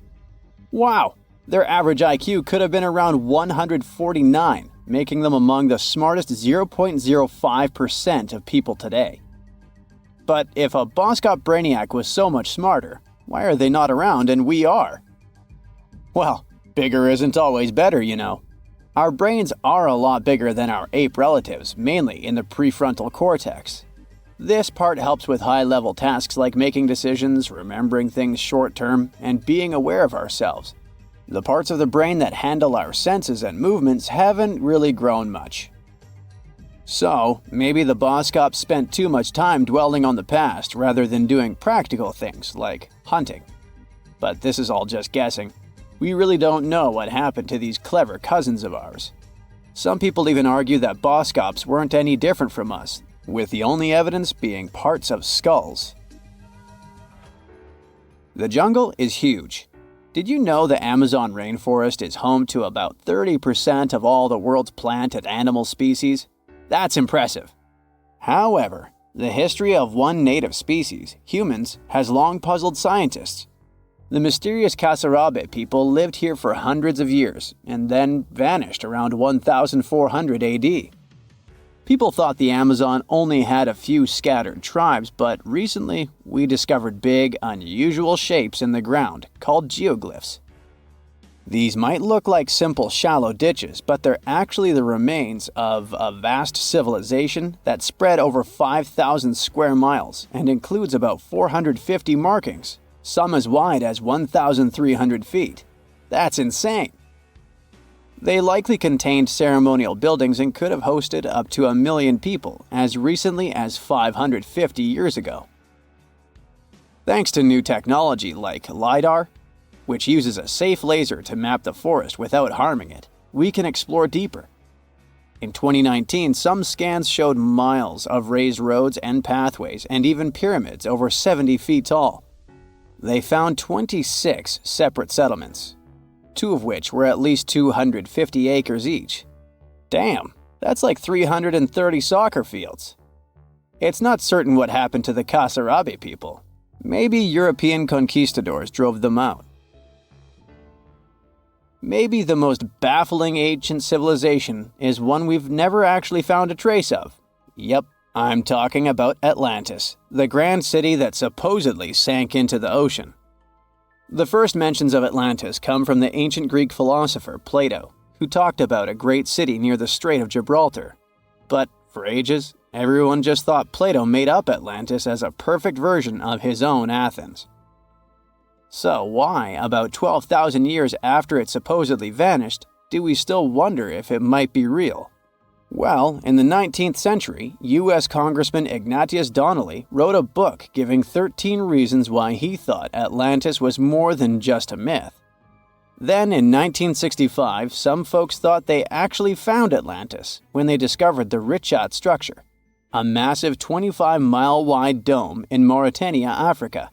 Wow! Their average IQ could have been around 149, making them among the smartest 0.05% of people today. But if a Boskop brainiac was so much smarter, why are they not around and we are? Well, bigger isn't always better, you know. Our brains are a lot bigger than our ape relatives, mainly in the prefrontal cortex. This part helps with high-level tasks like making decisions, remembering things short-term, and being aware of ourselves. The parts of the brain that handle our senses and movements haven't really grown much. So, maybe the Boskops spent too much time dwelling on the past rather than doing practical things like hunting. But this is all just guessing. We really don't know what happened to these clever cousins of ours. Some people even argue that Boskops weren't any different from us, with the only evidence being parts of skulls. The jungle is huge. Did you know the Amazon rainforest is home to about 30% of all the world's plant and animal species? That's impressive. However, the history of one native species, humans, has long puzzled scientists. The mysterious Kasarabe people lived here for hundreds of years and then vanished around 1400 AD. People thought the Amazon only had a few scattered tribes, but recently we discovered big, unusual shapes in the ground called geoglyphs. These might look like simple shallow ditches, but they're actually the remains of a vast civilization that spread over 5,000 square miles and includes about 450 markings, some as wide as 1,300 feet. That's insane! They likely contained ceremonial buildings and could have hosted up to 1 million people as recently as 550 years ago. Thanks to new technology like LiDAR, which uses a safe laser to map the forest without harming it, we can explore deeper. In 2019, some scans showed miles of raised roads and pathways and even pyramids over 70 feet tall. They found 26 separate settlements, 2 of which were at least 250 acres each. Damn, that's like 330 soccer fields. It's not certain what happened to the Kasarabe people. Maybe European conquistadors drove them out. Maybe the most baffling ancient civilization is one we've never actually found a trace of. Yep, I'm talking about Atlantis, the grand city that supposedly sank into the ocean. The first mentions of Atlantis come from the ancient Greek philosopher Plato, who talked about a great city near the Strait of Gibraltar. But for ages, everyone just thought Plato made up Atlantis as a perfect version of his own Athens. So why, about 12,000 years after it supposedly vanished, do we still wonder if it might be real? Well, in the 19th century, U.S. Congressman Ignatius Donnelly wrote a book giving 13 reasons why he thought Atlantis was more than just a myth. Then, in 1965, some folks thought they actually found Atlantis when they discovered the Richat structure, a massive 25-mile-wide dome in Mauritania, Africa.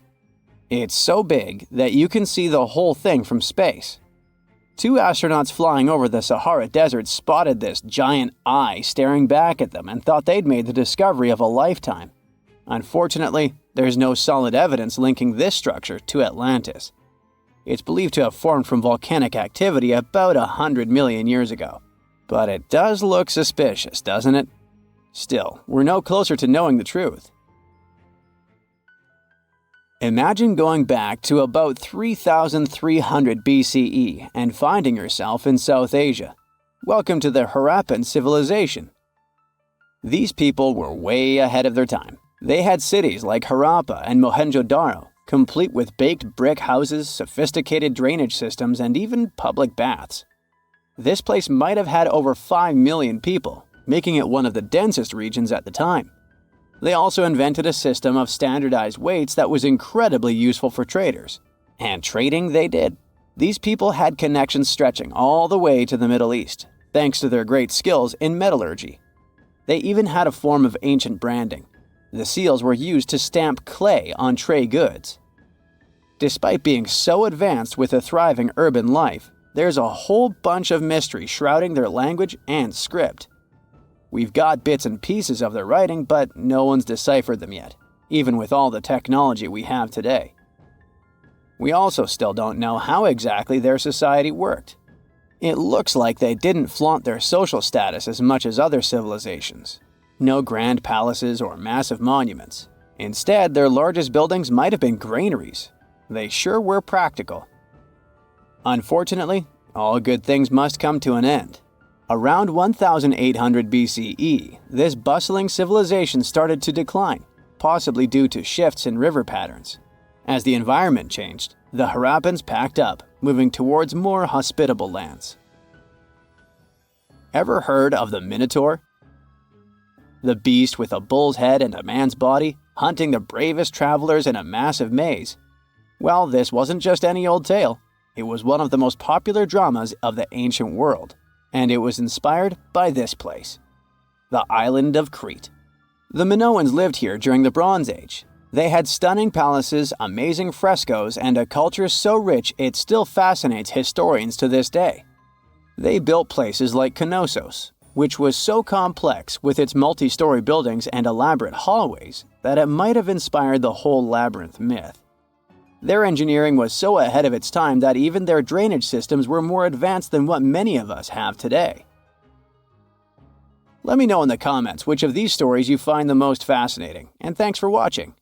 It's so big that you can see the whole thing from space. 2 astronauts flying over the Sahara Desert spotted this giant eye staring back at them and thought they'd made the discovery of a lifetime. Unfortunately, there's no solid evidence linking this structure to Atlantis. It's believed to have formed from volcanic activity about 100 million years ago. But it does look suspicious, doesn't it? Still, we're no closer to knowing the truth. Imagine going back to about 3,300 BCE and finding yourself in South Asia. Welcome to the Harappan civilization. These people were way ahead of their time. They had cities like Harappa and Mohenjo-Daro, complete with baked brick houses, sophisticated drainage systems, and even public baths. This place might have had over 5 million people, making it one of the densest regions at the time. They also invented a system of standardized weights that was incredibly useful for traders. And trading they did. These people had connections stretching all the way to the Middle East, thanks to their great skills in metallurgy. They even had a form of ancient branding. The seals were used to stamp clay on tray goods. Despite being so advanced with a thriving urban life, there's a whole bunch of mystery shrouding their language and script. We've got bits and pieces of their writing, but no one's deciphered them yet, even with all the technology we have today. We also still don't know how exactly their society worked. It looks like they didn't flaunt their social status as much as other civilizations. No grand palaces or massive monuments. Instead, their largest buildings might have been granaries. They sure were practical. Unfortunately, all good things must come to an end. Around 1800 BCE, this bustling civilization started to decline, possibly due to shifts in river patterns. As the environment changed, the Harappans packed up, moving towards more hospitable lands. Ever heard of the Minotaur? The beast with a bull's head and a man's body, hunting the bravest travelers in a massive maze. Well, this wasn't just any old tale. It was one of the most popular dramas of the ancient world, and it was inspired by this place, the island of Crete. The Minoans lived here during the Bronze Age. They had stunning palaces, amazing frescoes, and a culture so rich it still fascinates historians to this day. They built places like Knossos, which was so complex with its multi-story buildings and elaborate hallways that it might have inspired the whole labyrinth myth. Their engineering was so ahead of its time that even their drainage systems were more advanced than what many of us have today. Let me know in the comments which of these stories you find the most fascinating, and thanks for watching.